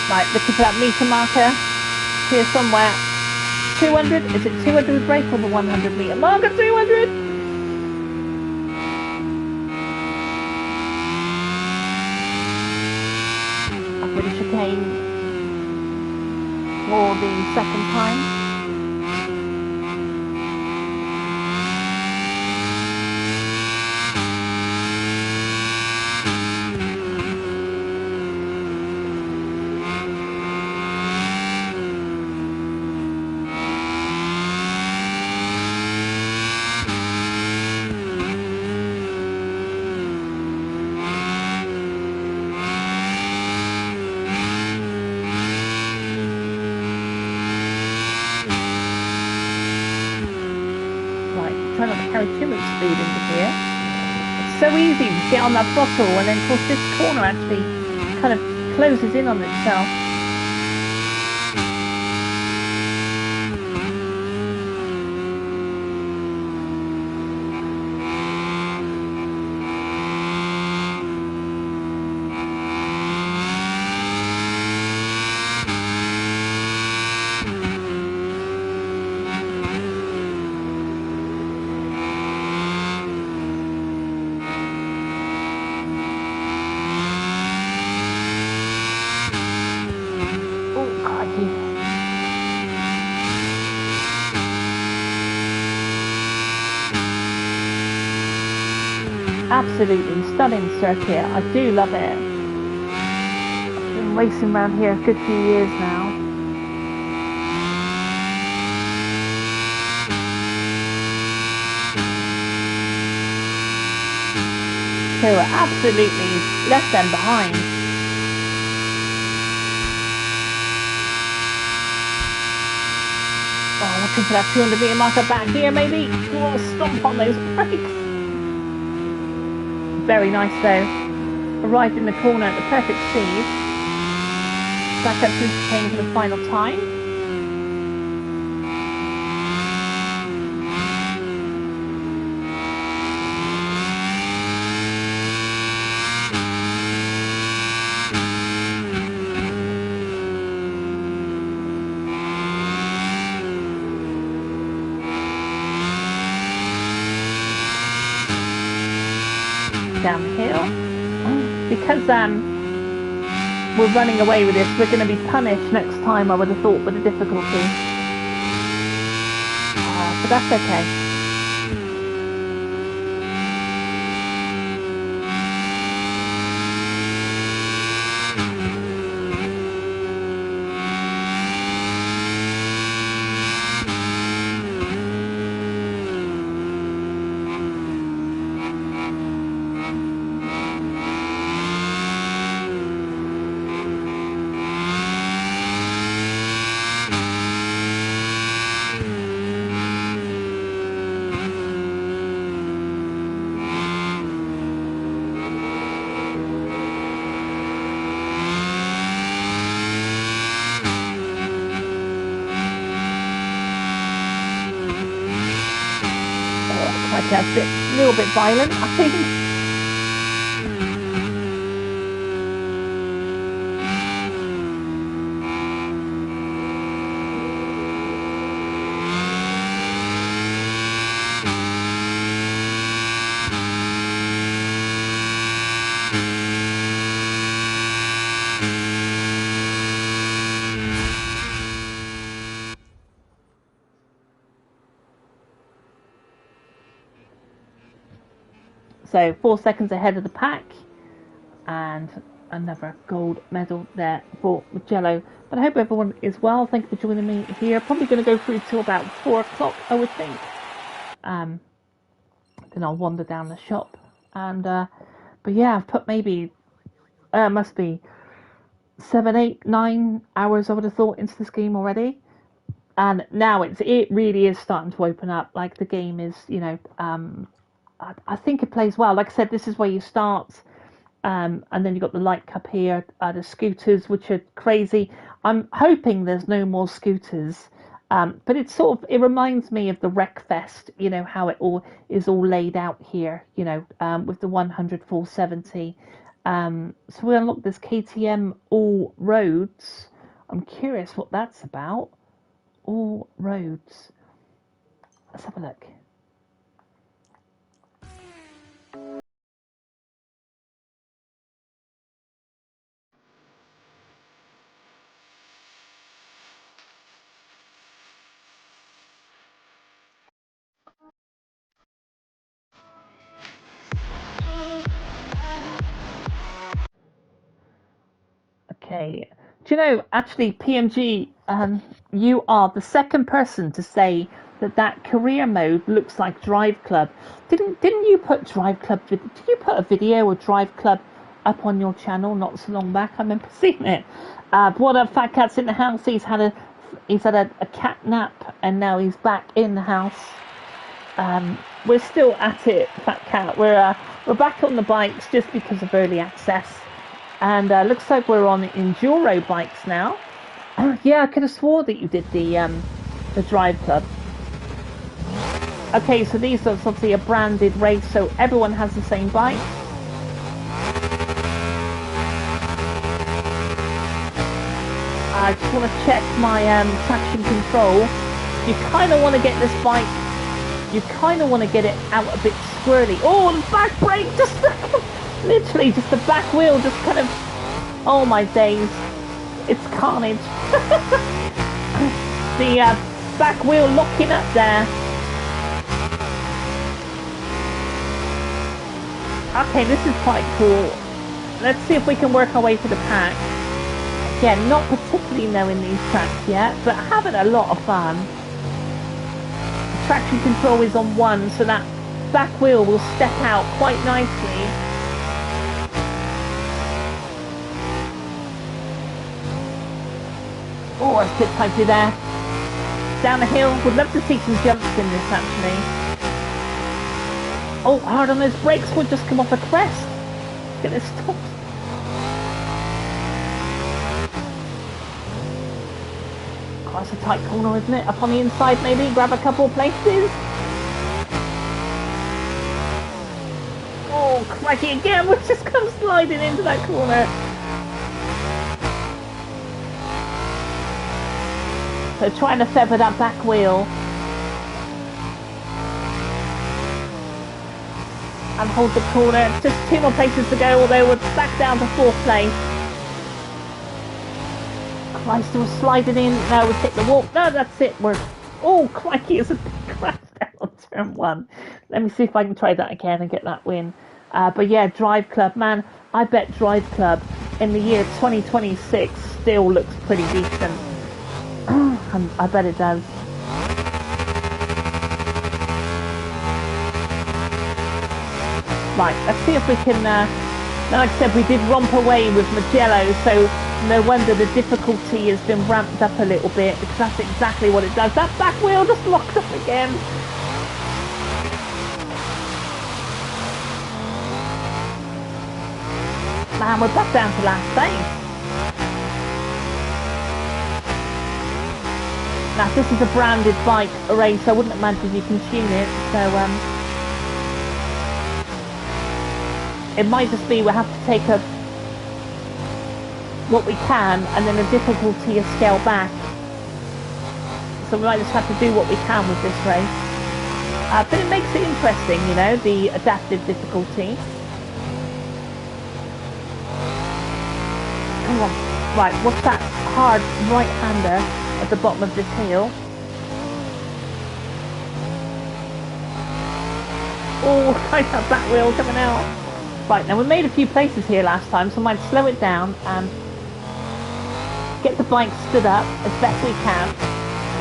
Speaker 1: Right, looking for that meter marker here somewhere. 200, is it 200 brake or the 100 meter marker? 200! Chicane for the second time. Try not to carry too much speed into here. It's so easy to get on that throttle, and then of course this corner actually kind of closes in on itself. Absolutely stunning circuit. I do love it. I've been racing around here a good few years now. So we're absolutely left them behind. Oh, looking for that 200 meter marker back here maybe. Oh, stomp on those brakes. Very nice though. Arrived in the corner at the perfect speed. back up to the chicane for the final time. Downhill. Because we're running away with this, we're going to be punished next time, I would have thought, with the difficulty. But that's okay. That's a little bit violent, I think. So 4 seconds ahead of the pack, and another gold medal there for Mugello. But I hope everyone is well. Thank you for joining me here. Probably going to go through till about 4 o'clock, I would think. Then I'll wander down the shop. And but yeah, I've put maybe must be 7, 8, 9 hours, I would have thought, into this game already. And now it really is starting to open up. Like, the game is, you know, I think it plays well. Like I said, this is where you start, and then you've got the light cup here, the scooters, which are crazy. I'm hoping there's no more scooters, but it reminds me of the Wreckfest, you know, how it all is all laid out here, you know, with the 100 470. So we unlock this KTM All Roads. I'm curious what that's about. All Roads. Let's have a look. Okay. Do you know, actually, PMG, you are the second person to say that career mode looks like Drive Club. Didn't you put Drive Club? Did you put a video of Drive Club up on your channel not so long back? I remember seeing it. What a Fat Cat's in the house. He's had a cat nap, and now he's back in the house. We're still at it, Fat Cat. We're back on the bikes just because of early access. And looks like we're on enduro bikes now. Yeah, I could have swore that you did the Drive Club. Okay, so these are obviously a branded race, so everyone has the same bike. I just want to check my traction control. You kind of want to get this bike. You kind of want to get it out a bit squirrely. Oh, the back brake just. Literally, just the back wheel just kind of... Oh my days. It's carnage. The back wheel locking up there. Okay, this is quite cool. Let's see if we can work our way to the pack. Again, not particularly knowing these tracks yet, but having a lot of fun. The traction control is on 1, so that back wheel will step out quite nicely. Oh, it's a bit tighty there. Down the hill. Would love to see some jumps in this, actually. Oh, hard on those brakes. Would just come off a crest. Get this stopped. Oh, it's a tight corner, isn't it? Up on the inside, maybe grab a couple of places. Oh, crikey again! We've just come sliding into that corner. So trying to feather that back wheel. And hold the corner. Just 2 more places to go, although we're back down to 4th place. Christ, we're sliding in. No, we've hit the wall. No, that's it. We're... Oh, crikey, it's a big crash down on turn 1. Let me see if I can try that again and get that win. But yeah, Drive Club, man, I bet Drive Club in the year 2026 still looks pretty decent. I bet it does. Right, let's see if we can, like I said, we did romp away with Magello, so no wonder the difficulty has been ramped up a little bit, because that's exactly what it does. That back wheel just locked up again. Man, we're back down to last place. Now, this is a branded bike race, so I wouldn't imagine you can tune it, so it might just be we have to take what we can and then the difficulty is scaled back. So we might just have to do what we can with this race. But it makes it interesting, you know, the adaptive difficulty. Come on. Right, what's that hard right-hander at the bottom of this hill? Oh, kind of that back wheel coming out. Right, now we made a few places here last time, so I might slow it down and get the bike stood up as best we can.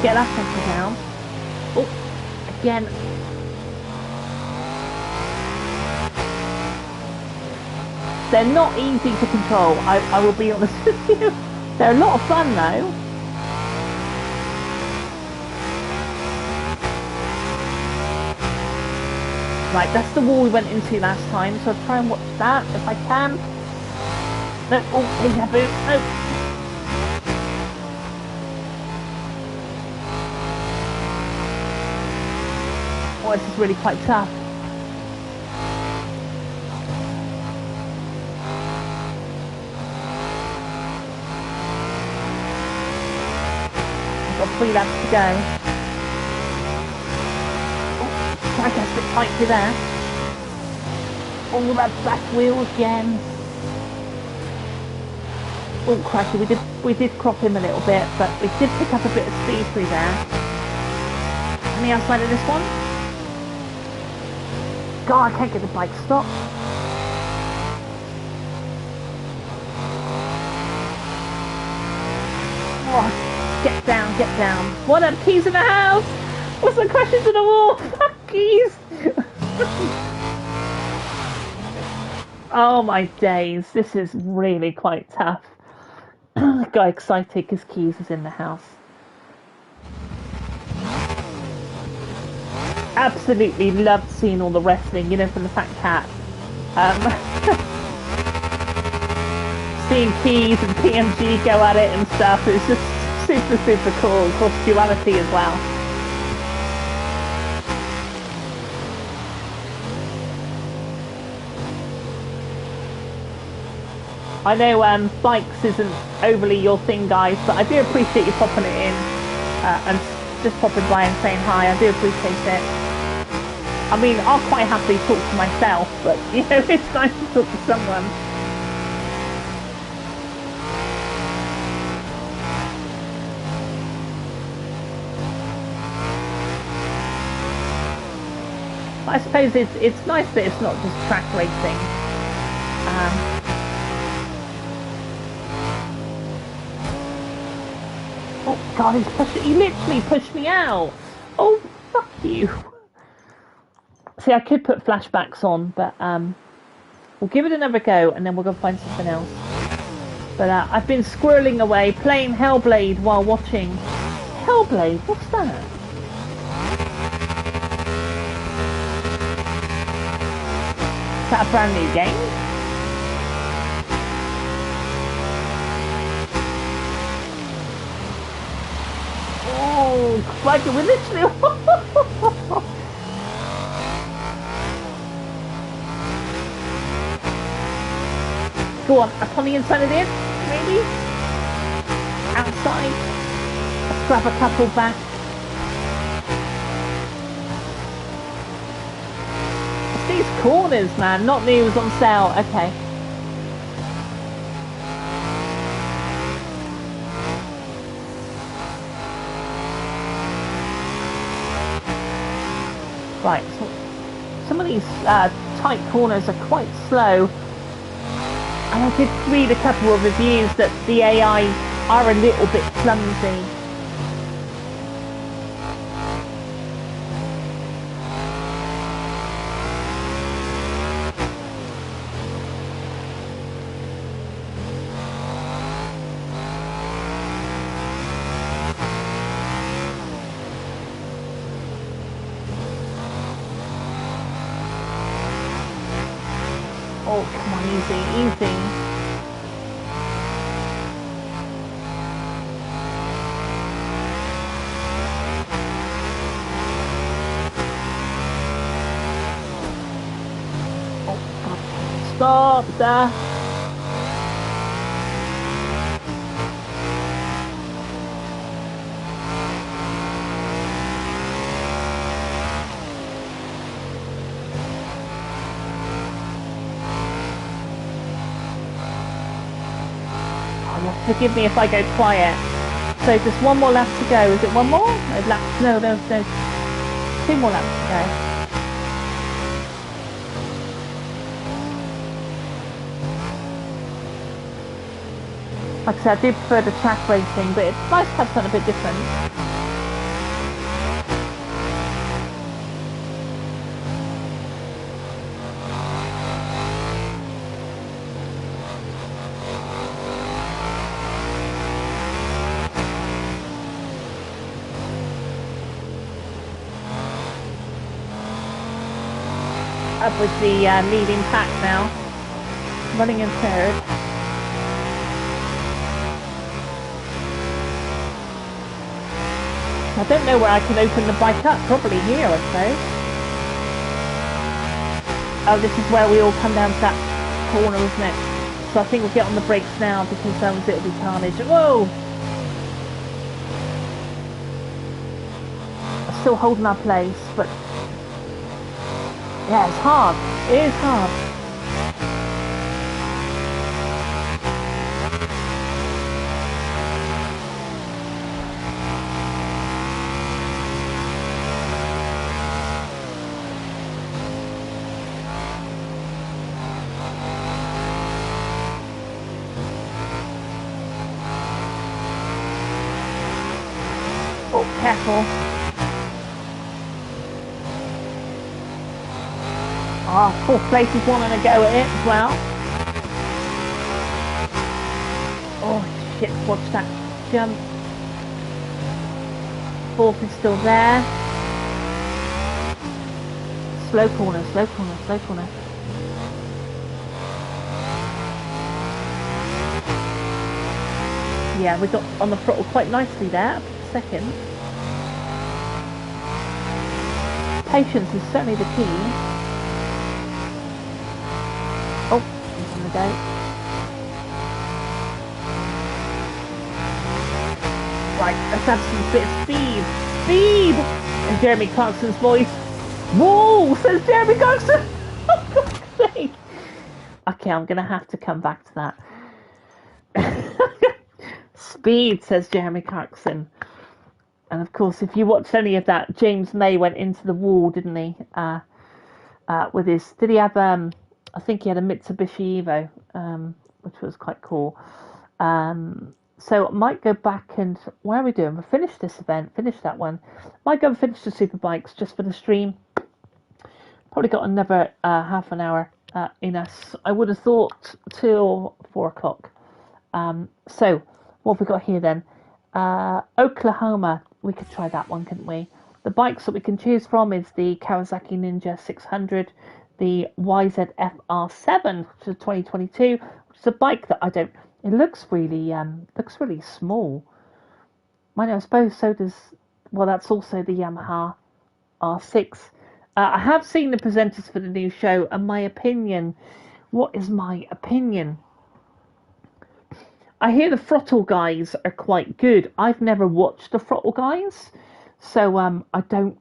Speaker 1: Get that pressure down. Oh, again. They're not easy to control, I will be honest with you. They're a lot of fun though. Right, that's the wall we went into last time, so I'll try and watch that if I can. No, oh, deja vu, no. Oh, this is really quite tough. I've got 3 laps to go. I guess a bit tight to there. Oh, that back wheel again. Oh, crikey, we did crop him a little bit, but we did pick up a bit of speed through there. On the outside of this one. God, I can't get the bike stopped. Oh, get down, get down. What up, keys in the house? What's the crash into the wall? Fuck keys! Oh my days, this is really quite tough. Got excited because Keys is in the house. Absolutely loved seeing all the wrestling, you know, from the Fat Cat. Seeing Keys and PMG go at it and stuff, it's just super, super cool. Of course, duality as well. I know bikes isn't overly your thing, guys, but I do appreciate you popping it in and just popping by and saying hi. I do appreciate it. I mean, I'll quite happily talk to myself, but, you know, it's nice to talk to someone. I suppose it's nice that it's not just track racing. Oh God, he literally pushed me out. Oh, fuck you. See, I could put flashbacks on, but we'll give it another go and then we'll go find something else. But I've been squirreling away, playing Hellblade while watching. Hellblade? What's that? Is that a brand new game? Oh, crikey, we're literally... Go on, up on the inside of it, maybe? Outside. Let's grab a couple back. It's these corners, man. Not news on sale. Okay. Right, so some of these tight corners are quite slow. And I did read a couple of reviews that the AI are a little bit clumsy. Oh, come on, easy, easy. Oh, God. Stop there. Forgive me if I go quiet. So just one more lap to go. Is it one more? No, lap, no. 2 more laps to go. Like I said, I do prefer the track racing, but it's nice to have something a bit different. Up with the leading pack now, running in third. I don't know where I can open the bike up, probably here I suppose. Oh, this is where we all come down to that corner, isn't it? So I think we'll get on the brakes now because it'll be carnage. Whoa! We're still holding our place, but yeah, it's hard. It is hard. Oh, careful. Oh, fourth place is wanting to go at it as well. Oh shit, watch that jump. Fourth is still there. Slow corner, slow corner, slow corner. Yeah, we got on the throttle quite nicely there. Second. Patience is certainly the key. Oh, he's on the go. Right, let's have some bit of speed. Speed! And Jeremy Clarkson's voice. Whoa, says Jeremy Clarkson. Oh, God's sake. Okay, I'm going to have to come back to that. Speed, says Jeremy Clarkson. And of course, if you watched any of that, James May went into the wall, didn't he? With his, did he have, I think he had a Mitsubishi Evo, which was quite cool. So I might go back and, where are we doing? We'll finish this event, finish that one. Might go and finish the Superbikes just for the stream. Probably got another half an hour in us. I would have thought till 4 o'clock. So what have we got here then? Oklahoma, we could try that one, couldn't we? The bikes that we can choose from is the Kawasaki Ninja 600, the YZF-R7, which is 2022, which is a bike that I don't, it looks really small. I suppose so does Well, that's also the Yamaha R6. I have seen the presenters for the new show, and my opinion. What is my opinion? I hear the Throttle Guys are quite good. I've never watched the Throttle Guys, so I don't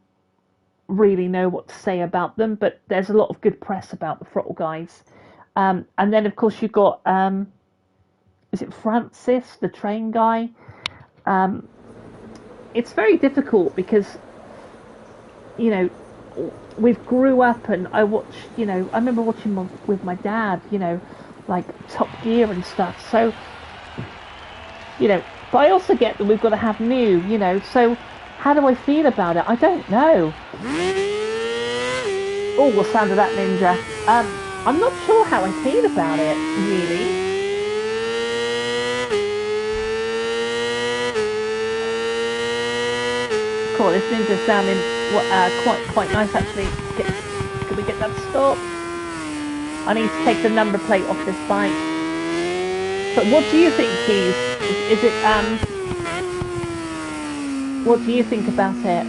Speaker 1: really know what to say about them. But there's a lot of good press about the Throttle Guys. And then of course you've got is it Francis, the train guy? It's very difficult because you know we've grew up and I watched, I remember watching with my dad, like Top Gear and stuff. So, but I also get that we've got to have new, so how do I feel about it? I don't know. Oh, the sound of that Ninja. I'm not sure how I feel about it, really. Cool, this Ninja's sounding quite nice actually. Can we get that to stop? I need to take the number plate off this bike. But what do you think, Keys? Is it what do you think about it?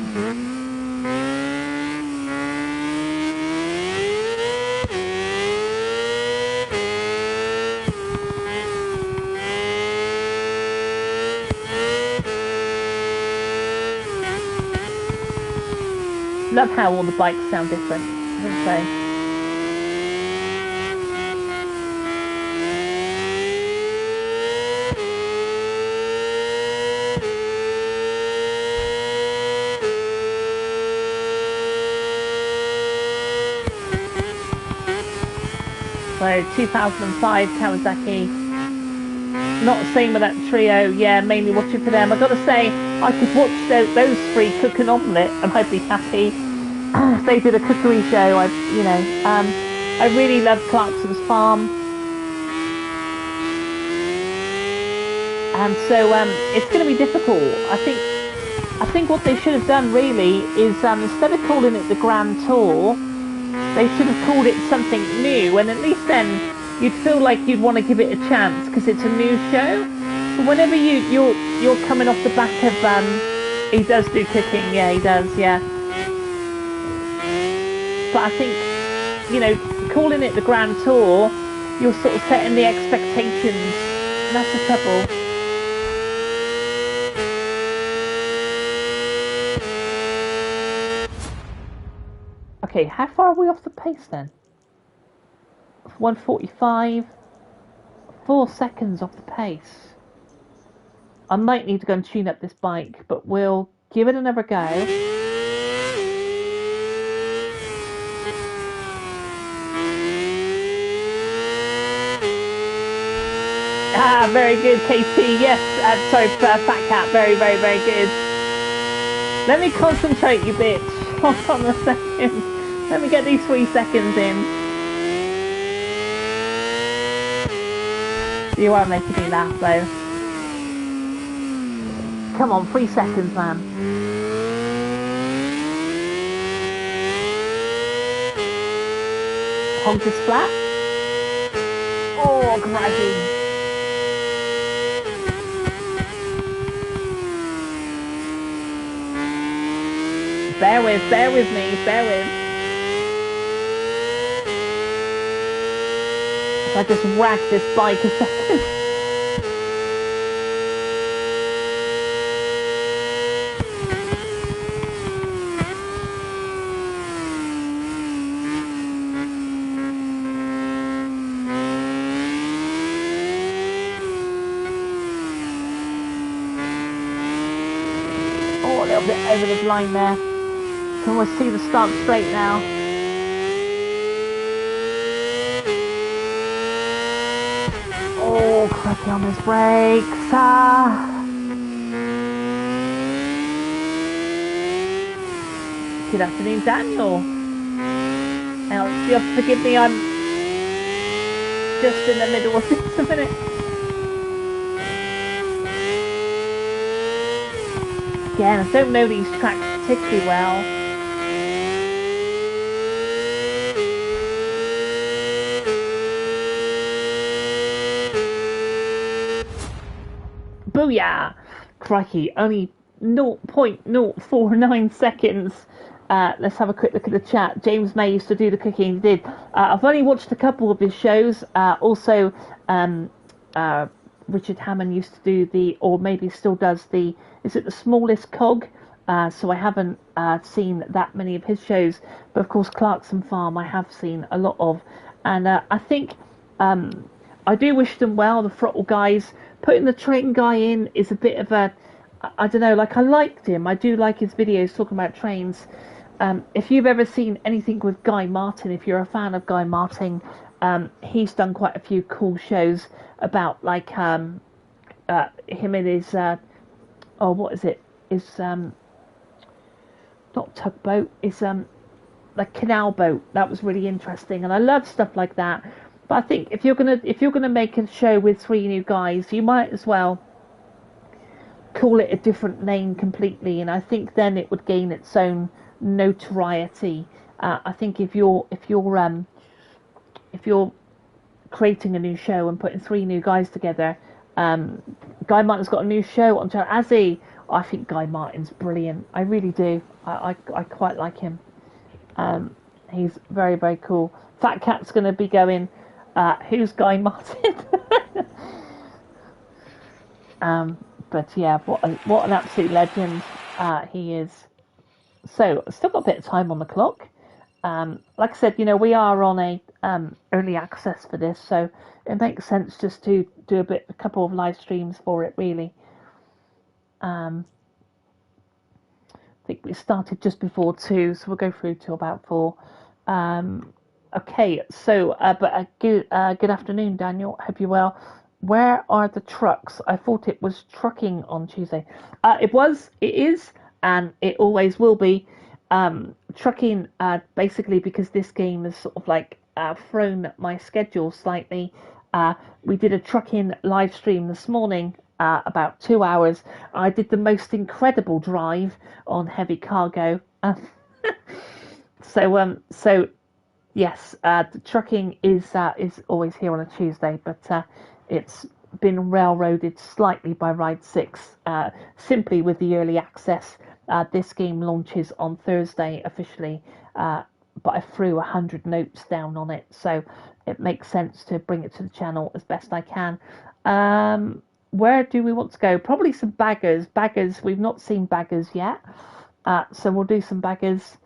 Speaker 1: Love how all the bikes sound different, I would say. So 2005 Kawasaki. Not the same with that trio. Yeah, mainly watching for them. I got to say, I could watch those three cook an omelette and I'd be happy. If they did a cookery show, I really loved Clarkson's Farm. And so it's going to be difficult. I think what they should have done really is instead of calling it the Grand Tour, they should have called it something new, and at least then you'd feel like you'd want to give it a chance because it's a new show. But whenever you're coming off the back of he does do cooking, yeah, he does, yeah. But I think calling it the Grand Tour, you're sort of setting the expectations, and that's the trouble. Okay, how far are we off the pace then? 1:45, 4 seconds off the pace. I might need to go and tune up this bike, but we'll give it another go. Ah, very good, KT. Yes, sorry, Fat Cat. Very, very, very good. Let me concentrate, you bitch. Hold on a second. Let me get these 3 seconds in. You are making me laugh, though. Come on, 3 seconds, man. Honk is flat. Oh, crikey. Bear with me, bear with. If I just rag this bike a second. Oh, a little bit over the line there. Can almost see the start straight now. Oh, cracky on those brakes. Good afternoon, Daniel. Now, you have to forgive me, I'm just in the middle of this a minute. Again, I don't know these tracks particularly well. Booyah! Crikey, only 0.049 seconds. Let's have a quick look at the chat. James May used to do the cooking. He did. I've only watched a couple of his shows. Also, Richard Hammond used to do or maybe still does is it the smallest cog? So I haven't seen that many of his shows. But of course, Clarkson Farm I have seen a lot of. And I think I do wish them well, the Throttle guys. Putting the train guy in is a bit of a, I don't know, like I liked him. I do like his videos talking about trains. If you've ever seen anything with Guy Martin, if you're a fan of Guy Martin, he's done quite a few cool shows about like him and his, what is it? Is not tugboat, is like canal boat. That was really interesting, and I love stuff like that. But I think if you're gonna make a show with 3 new guys, you might as well call it a different name completely, and I think then it would gain its own notoriety. I think if you're creating a new show and putting 3 new guys together, Guy Martin's got a new show on channel. As he, I think Guy Martin's brilliant. I really do. I quite like him. He's very, very cool. Fat Cat's going to be going, who's Guy Martin? But yeah, what an absolute legend he is. So, still got a bit of time on the clock. Like I said, we are on a early access for this, so it makes sense just to do a couple of live streams for it, really. I think we started just before 2, so we'll go through to about 4. Okay, so good afternoon, Daniel. Hope you're well. Where are the trucks? I thought it was trucking on Tuesday. It is, and it always will be. Trucking, basically because this game has sort of like thrown my schedule slightly. We did a trucking live stream this morning, about 2 hours. I did the most incredible drive on heavy cargo. So yes, the trucking is always here on a Tuesday, but it's been railroaded slightly by Ride 6, simply with the early access. This game launches on Thursday officially, but I threw 100 notes down on it, so it makes sense to bring it to the channel as best I can. Where do we want to go? Probably some baggers. We've not seen baggers yet, so we'll do some baggers.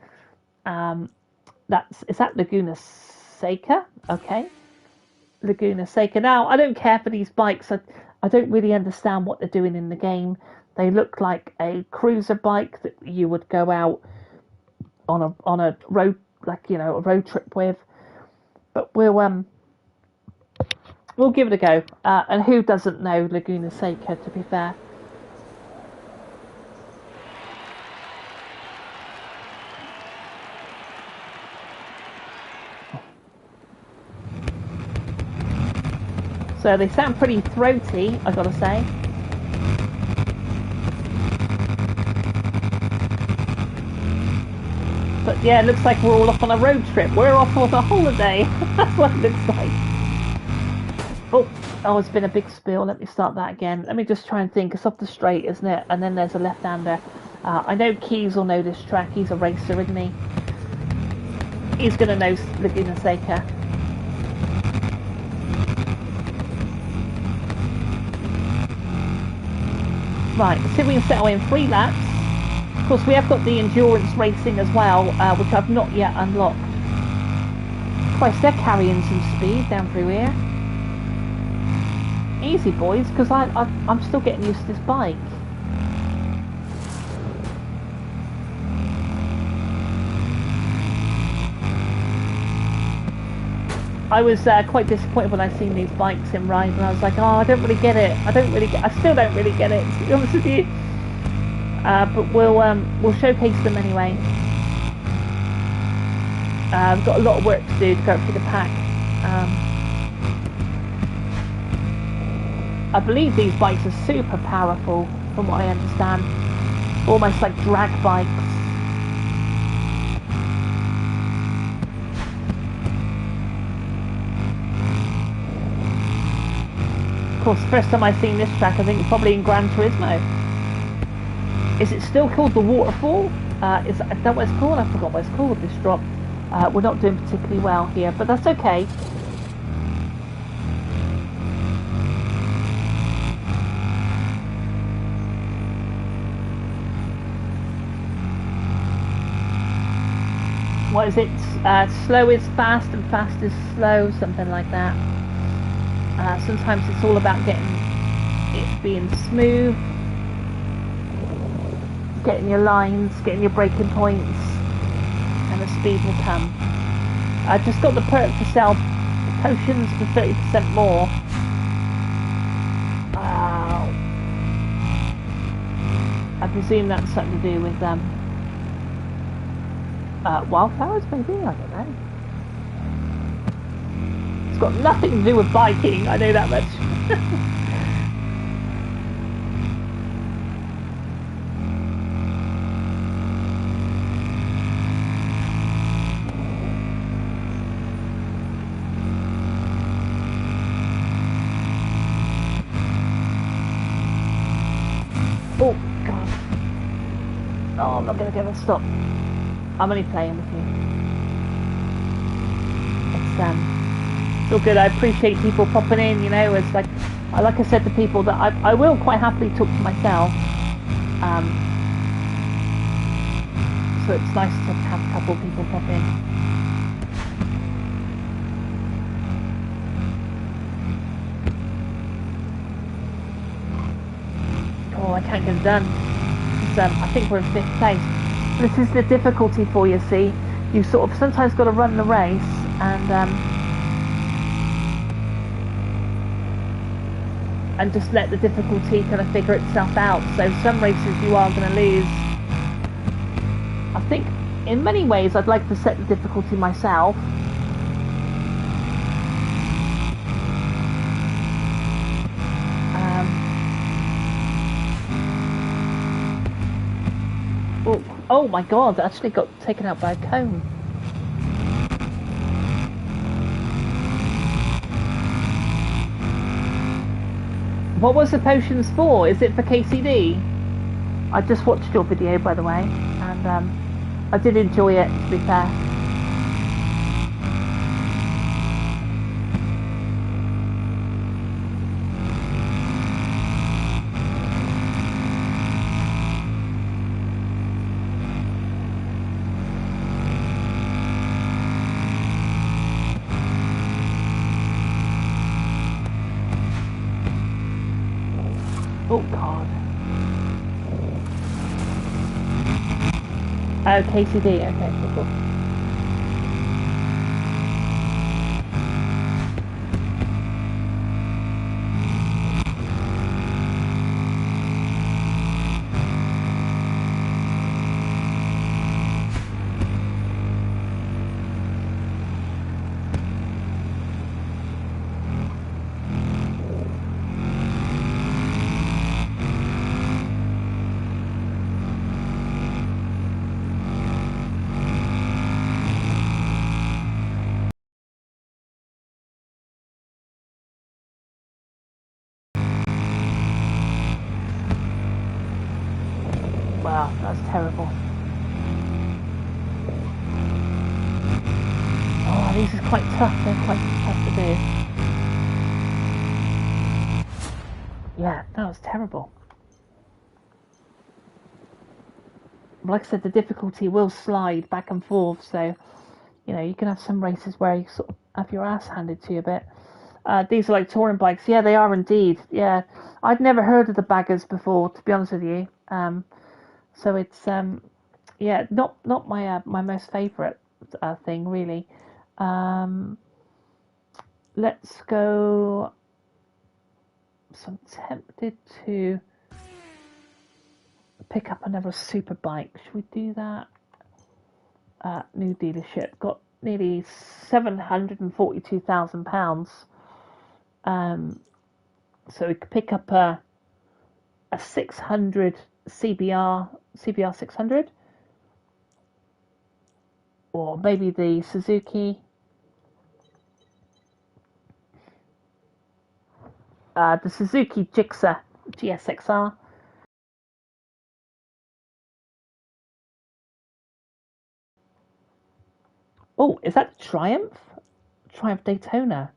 Speaker 1: Is that Laguna Seca? Okay, Laguna Seca. Now, I don't care for these bikes. I don't really understand what they're doing in the game. They look like a cruiser bike that you would go out on a road, like, a road trip with. But we'll give it a go. And who doesn't know Laguna Seca, to be fair? So they sound pretty throaty, I gotta say. But yeah, it looks like we're all off on a road trip. We're off on a holiday. That's what it looks like. Oh, it's been a big spill. Let me start that again. Let me just try and think. It's off the straight, isn't it? And then there's a left-hander. I know Keys will know this track. He's a racer, isn't he? He's going to know Laguna Seca. Right, let's see if we can settle in 3 laps. Of course, we have got the endurance racing as well, which I've not yet unlocked. Christ, they're carrying some speed down through here. Easy, boys, because I'm still getting used to this bike. I was quite disappointed when I seen these bikes in Ride, and I was like, oh, I don't really get it. I still don't really get it, to be honest with you. But we'll showcase them anyway. We've got a lot of work to do to go through the pack. I believe these bikes are super powerful, from what I understand. Almost like drag bikes. Of course, first time I've seen this track, I think it's probably in Gran Turismo. Is it still called the waterfall? Is that what it's called? I forgot what it's called, this drop. We're not doing particularly well here, but that's okay. What is it? Slow is fast and fast is slow, something like that. Sometimes it's all about getting it being smooth, getting your lines, getting your braking points, and the speed will come. I just got the perk to sell potions for 30% more. I presume that's something to do with wildflowers, maybe? I don't know. It's got nothing to do with biking, I know that much. Oh, God. Oh, I'm not going to give a stop. I'm only playing with you. It's all good. I appreciate people popping in, you know. It's like I said to people that I will quite happily talk to myself. So it's nice to have a couple of people pop in. Oh, I can't get it done. I think we're in 5th place. This is the difficulty for you, see. You sort of sometimes got to run the race and just let the difficulty kind of figure itself out. So some races you are going to lose. I think in many ways I'd like to set the difficulty myself. Oh my God, I actually got taken out by a cone. What was the potions for? Is it for KCD? I just watched your video, by the way, and I did enjoy it, to be fair. Oh, God. Oh, KCD. Okay, cool. Wow, that's terrible. Oh, these are quite tough. They're quite tough to do. Yeah, that was terrible. Like I said, the difficulty will slide back and forth, so you know you can have some races where you sort of have your ass handed to you a bit. These are like touring bikes. Yeah, they are indeed. Yeah, I'd never heard of the baggers before, to be honest with you. So it's yeah, not my most favourite thing really. Let's go. So I'm tempted to pick up another super bike. Should we do that? New dealership got nearly £742,000. So we could pick up a 600 CBR 600, or maybe the Suzuki. The Suzuki Gixxer GSXR. Oh, is that the Triumph? Triumph Daytona.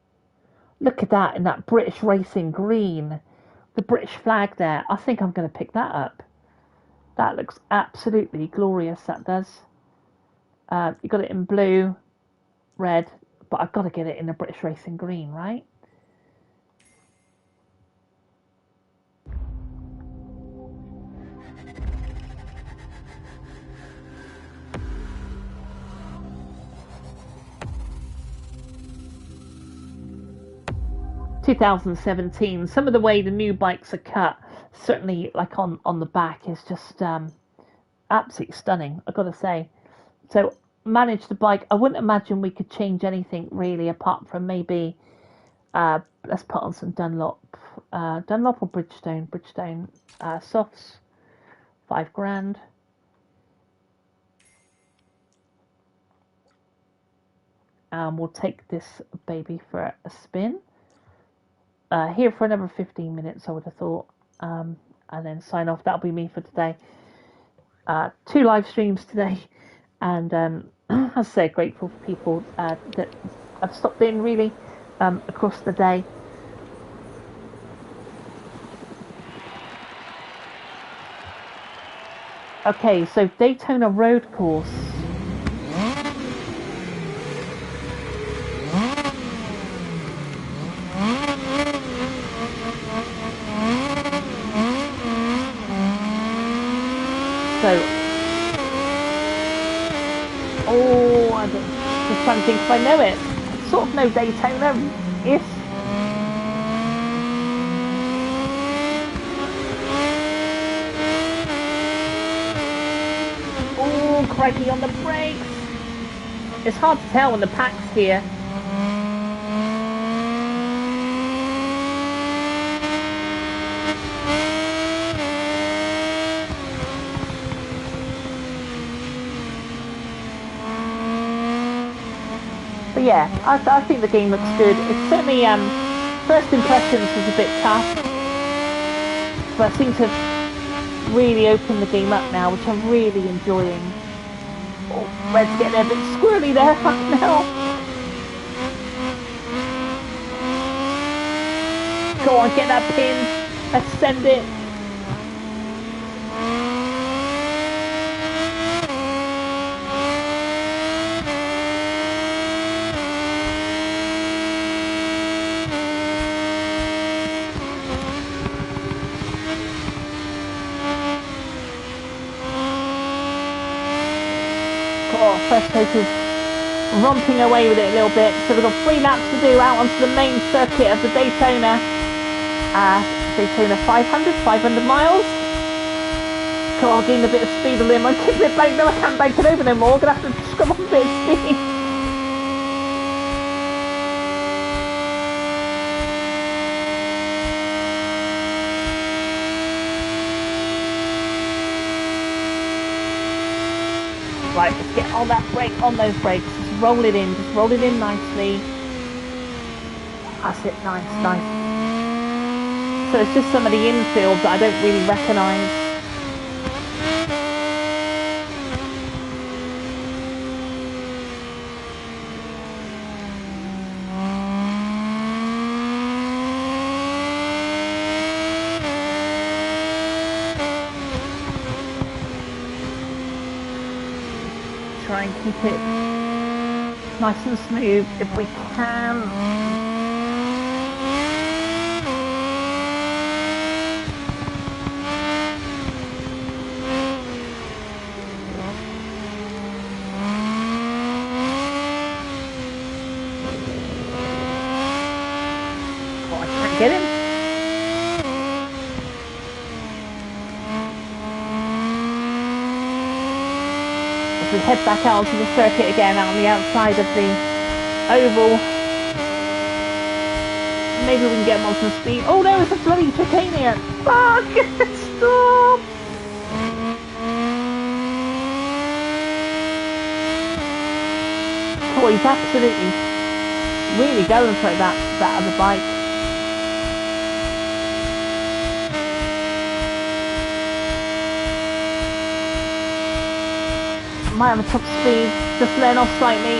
Speaker 1: Look at that in that British Racing green. The British flag there. I think I'm going to pick that up. That looks absolutely glorious, that does. You got it in blue, red, but I've got to get it in the British Racing green, right? ...2017. Some of the way the new bikes are cut, certainly like on the back, is just absolutely stunning, I've got to say. So, manage the bike. I wouldn't imagine we could change anything really, apart from maybe let's put on some Dunlop or Bridgestone softs, £5,000. And we'll take this baby for a spin. Here for another 15 minutes, I would have thought, and then sign off. That'll be me for today. 2 live streams today, and as I say, grateful for people that have stopped in really across the day. Okay, so Daytona Road Course. I'm just trying to think if I know it. I sort of know Daytona-ish. Oh, crikey on the brakes. It's hard to tell when the pack's here. But yeah, I think the game looks good. It's certainly, first impressions was a bit tough, but I seem to have really opened the game up now, which I'm really enjoying. Oh, Red's getting a bit squirrely there, fucking hell. Go on, get that pin. Let's send it. First place is romping away with it a little bit. So we've got 3 laps to do out onto the main circuit of the Daytona. Daytona 500 miles. God, I'm getting a bit of speed on him. I'm keeping it back. No, I can't bank it over no more. I'm going to have to just come on a bit of speed. Right, let's get on that brake, on those brakes. Just roll it in nicely. That's it, nice. So it's just some of the infield that I don't really recognise. Try and keep it nice and smooth if we can. Oh, I can't get him. We head back out onto the circuit again, out on the outside of the oval. Maybe we can get him on some speed. Oh no, it's a bloody chicane here. Fuck! Stop! Oh, he's absolutely really going for that other bike. Might have a top speed, just letting off slightly.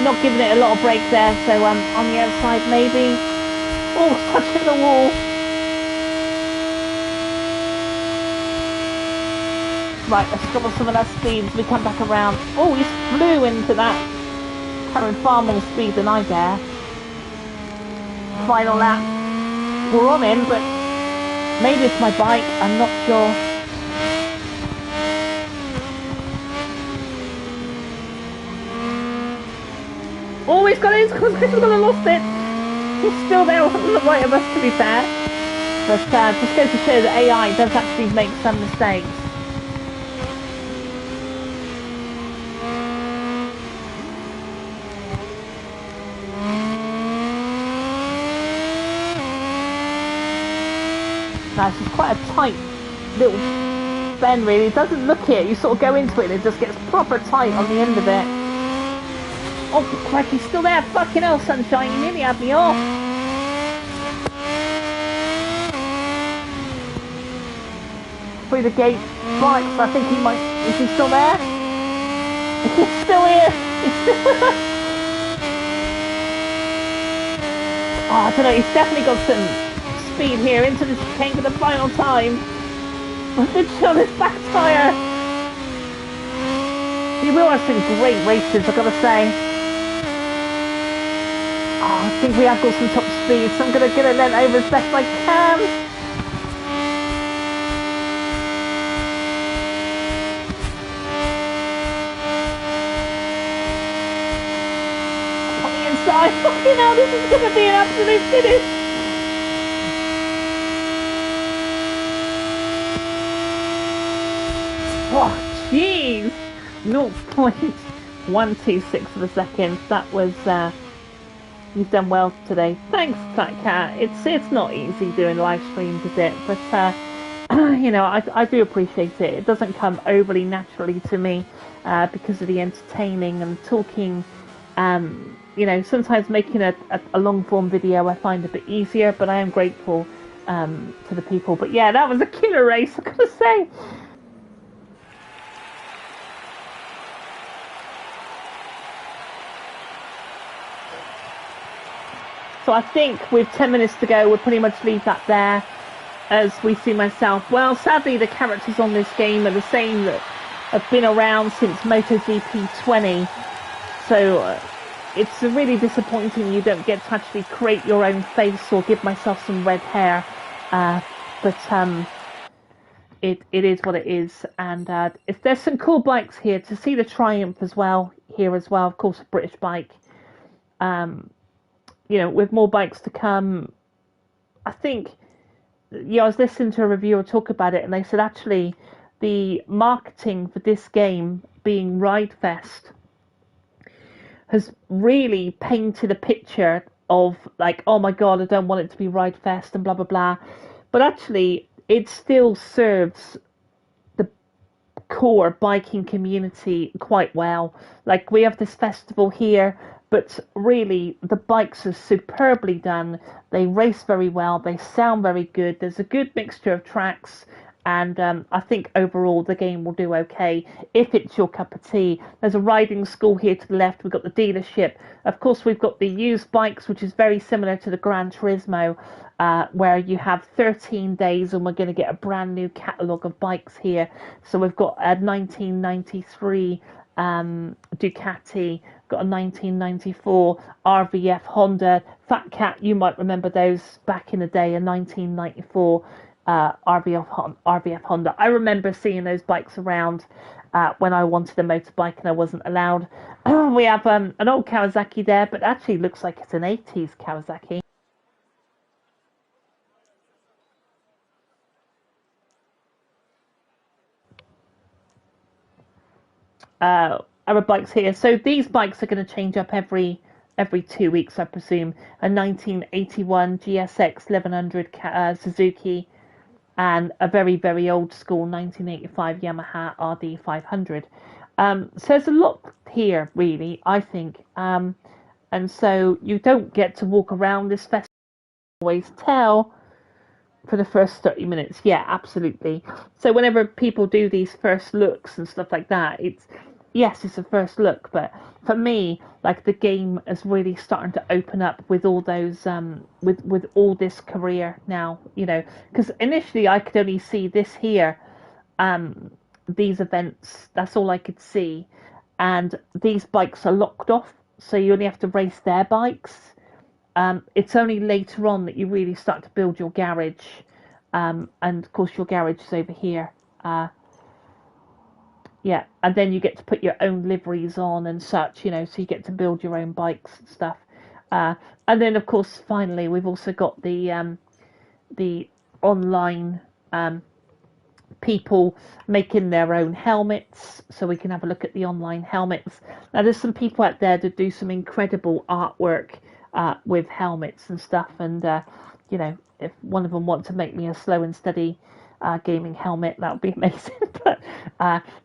Speaker 1: not giving it a lot of break there, so on the outside maybe. Oh, touching the wall. Right, let's drop some of that speed as we come back around. Oh, he flew into that, carrying far more speed than I dare. Final lap. We're on him, but maybe it's my bike, I'm not sure. Oh, he's got it, he's gonna lost it. He's still there on the right of us, to be fair. But just goes to show that AI does actually make some mistakes. Now, this is quite a tight little bend, really. It doesn't look it. You sort of go into it and it just gets proper tight on the end of it. Oh, crap, he's still there. Fucking hell, sunshine. You nearly had me off. Through the gate. Right, so I think he might... Is he still there? He's still here. He's still there. Oh, I don't know. He's definitely got some speed here into this chicane for the final time. Literally on his back tyre. He will have some great races, I've got to say. Oh, I think we have got some top speed, so I'm going to get it then over as best I can. On the inside, fucking hell, this is going to be an absolute finish. Oh, jeez! 0.126 of a second. That was, you've done well today. Thanks, Fat Cat. It's not easy doing live streams, is it? But, you know, I do appreciate it. It doesn't come overly naturally to me, because of the entertaining and talking. You know, sometimes making a long form video I find a bit easier, but I am grateful, to the people. But yeah, that was a killer race, I've got to say. So I think with 10 minutes to go, we'll pretty much leave that there as we see myself. Well, sadly, the characters on this game are the same that have been around since MotoGP 20. So it's really disappointing you don't get to actually create your own face or give myself some red hair. But it is what it is. And if there's some cool bikes here, to see the Triumph as well, here as well, of course, a British bike. You know, with more bikes to come, I think, I was listening to a reviewer talk about it, and they said actually the marketing for this game being Ride Fest has really painted a picture of like, oh my god, I don't want it to be Ride Fest and blah blah blah, but actually it still serves the core biking community quite well. Like, we have this festival here, but really the bikes are superbly done. They race very well, they sound very good, there's a good mixture of tracks, and I think overall the game will do okay if it's your cup of tea. There's a riding school here to the left, we've got the dealership, of course we've got the used bikes, which is very similar to the Gran Turismo, where you have 13 days and we're going to get a brand new catalogue of bikes here. So we've got a 1993 Ducati, got a 1994 RVF Honda. Fat Cat, you might remember those back in the day, a 1994 RVF Honda. I remember seeing those bikes around when I wanted a motorbike and I wasn't allowed. We have an old Kawasaki there, but actually looks like it's an 80s Kawasaki. Other bikes here. So these bikes are going to change up every 2 weeks, I presume. A 1981 GSX 1100 Suzuki, and a very, very old school 1985 Yamaha RD 500. So there's a lot here, really, I think. And so you don't get to walk around this festival. Always tell for the first 30 minutes. Yeah, absolutely. So whenever people do these first looks and stuff like that, yes, it's a first look, but for me, like the game is really starting to open up with all those with all this career now, you know, because initially I could only see this here, um these events, that's all I could see, and these bikes are locked off, so you only have to race their bikes. It's only later on that you really start to build your garage, and of course your garage is over here. Yeah, and then you get to put your own liveries on and such, you know, so you get to build your own bikes and stuff. Uh, and then, of course, finally, we've also got the online people making their own helmets, so we can have a look at the online helmets. Now, there's some people out there that do some incredible artwork with helmets and stuff, and you know, if one of them wants to make me a slow and steady gaming helmet, that would be amazing.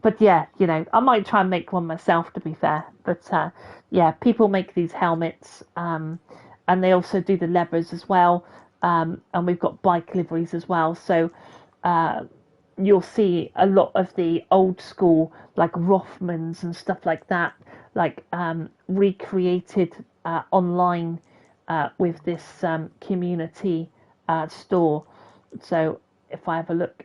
Speaker 1: But yeah, you know, I might try and make one myself, to be fair. But yeah, people make these helmets, and they also do the levers as well. And we've got bike liveries as well. So you'll see a lot of the old school, like Rothmans and stuff like that, like recreated online with this community store. So if I have a look,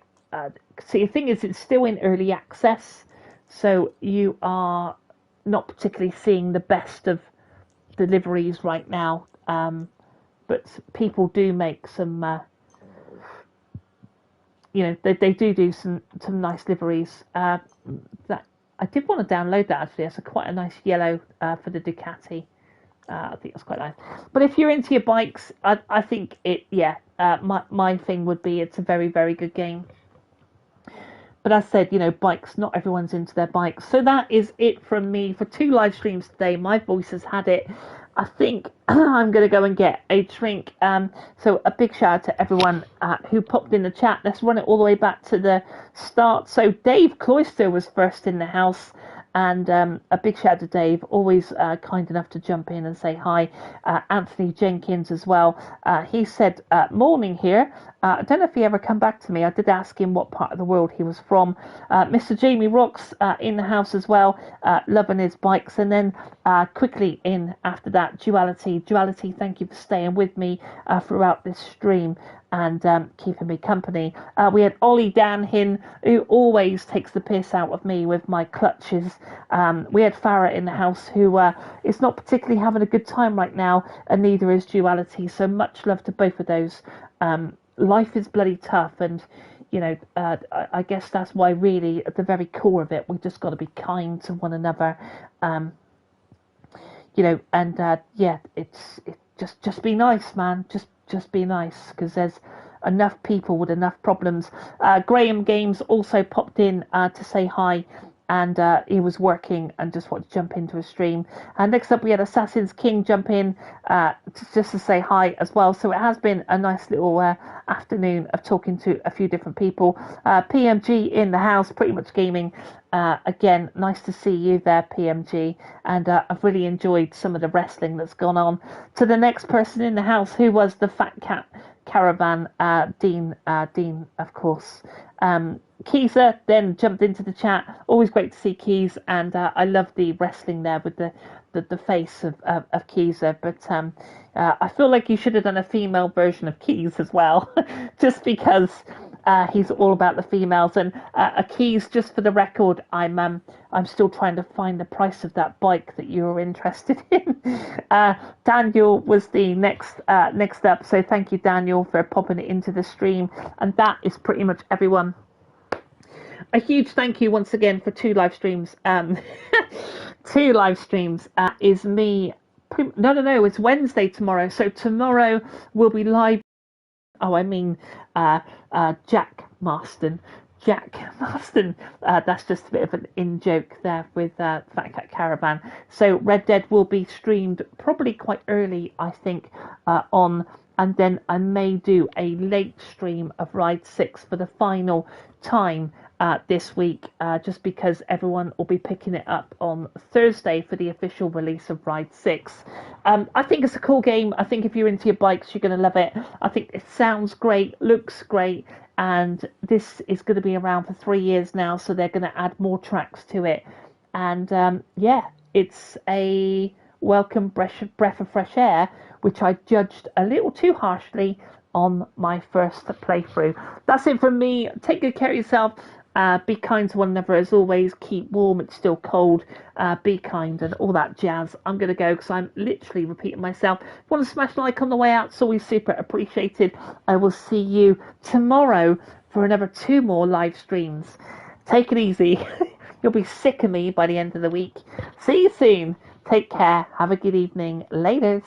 Speaker 1: see, the thing is, it's still in early access, so you are not particularly seeing the best of deliveries right now. But people do make some, you know, they do some nice liveries. That I did want to download that actually. It's quite a nice yellow for the Ducati. I think that's quite nice. But if you're into your bikes, I think it, yeah, my thing would be it's a very, very good game. But as I said, you know, bikes, not everyone's into their bikes. So that is it from me for 2 live streams today. My voice has had it. I think I'm going to go and get a drink. So a big shout out to everyone who popped in the chat. Let's run it all the way back to the start. So Dave Cloister was first in the house. And a big shout out to Dave, always kind enough to jump in and say hi. Anthony Jenkins as well. He said, morning here. I don't know if he ever come back to me. I did ask him what part of the world he was from. Mr. Jamie Rocks in the house as well, loving his bikes. And then quickly in after that, Duality. Duality, thank you for staying with me throughout this stream and keeping me company. We had Ollie Danhin, who always takes the piss out of me with my clutches. We had Farah in the house, who is not particularly having a good time right now, and neither is Duality. So much love to both of those. Life is bloody tough, and you know, I guess that's why really at the very core of it, we've just got to be kind to one another. You know, and yeah, it just be nice, man. Just be nice, because there's enough people with enough problems. Graham Games also popped in to say hi, and he was working and just wanted to jump into a stream. And next up we had Assassin's King jump in just to say hi as well. So it has been a nice little afternoon of talking to a few different people. PMG in the house, Pretty Much Gaming. Again, nice to see you there, PMG, and I've really enjoyed some of the wrestling that's gone on. To the next person in the house, who was the Fat Cat Caravan, Dean, of course. Keezer then jumped into the chat. Always great to see Keys, and I love the wrestling there with the face of Keezer. But I feel like you should have done a female version of Keys as well, just because he's all about the females. And Keys, just for the record, I'm still trying to find the price of that bike that you were interested in. Daniel was the next up, so thank you, Daniel, for popping it into the stream. And that is pretty much everyone. A huge thank you once again for 2 live streams. 2 live streams is me. No, it's Wednesday tomorrow. So tomorrow we'll be live. Oh, I mean, Jack Marston. That's just a bit of an in-joke there with Fat Cat Caravan. So Red Dead will be streamed probably quite early, I think, on. And then I may do a late stream of Ride 6 for the final time this week, just because everyone will be picking it up on Thursday for the official release of Ride 6. I think it's a cool game. I think if you're into your bikes, you're going to love it. I think it sounds great, looks great, and this is going to be around for 3 years now, so they're going to add more tracks to it. And yeah, it's a welcome breath of fresh air, which I judged a little too harshly on my first playthrough. That's it from me. Take good care of yourself. Be kind to one another as always. Keep warm. It's still cold. Be kind and all that jazz. I'm going to go because I'm literally repeating myself. If you want to smash a like on the way out, it's always super appreciated. I will see you tomorrow for another 2 more live streams. Take it easy. You'll be sick of me by the end of the week. See you soon. Take care. Have a good evening. Laters.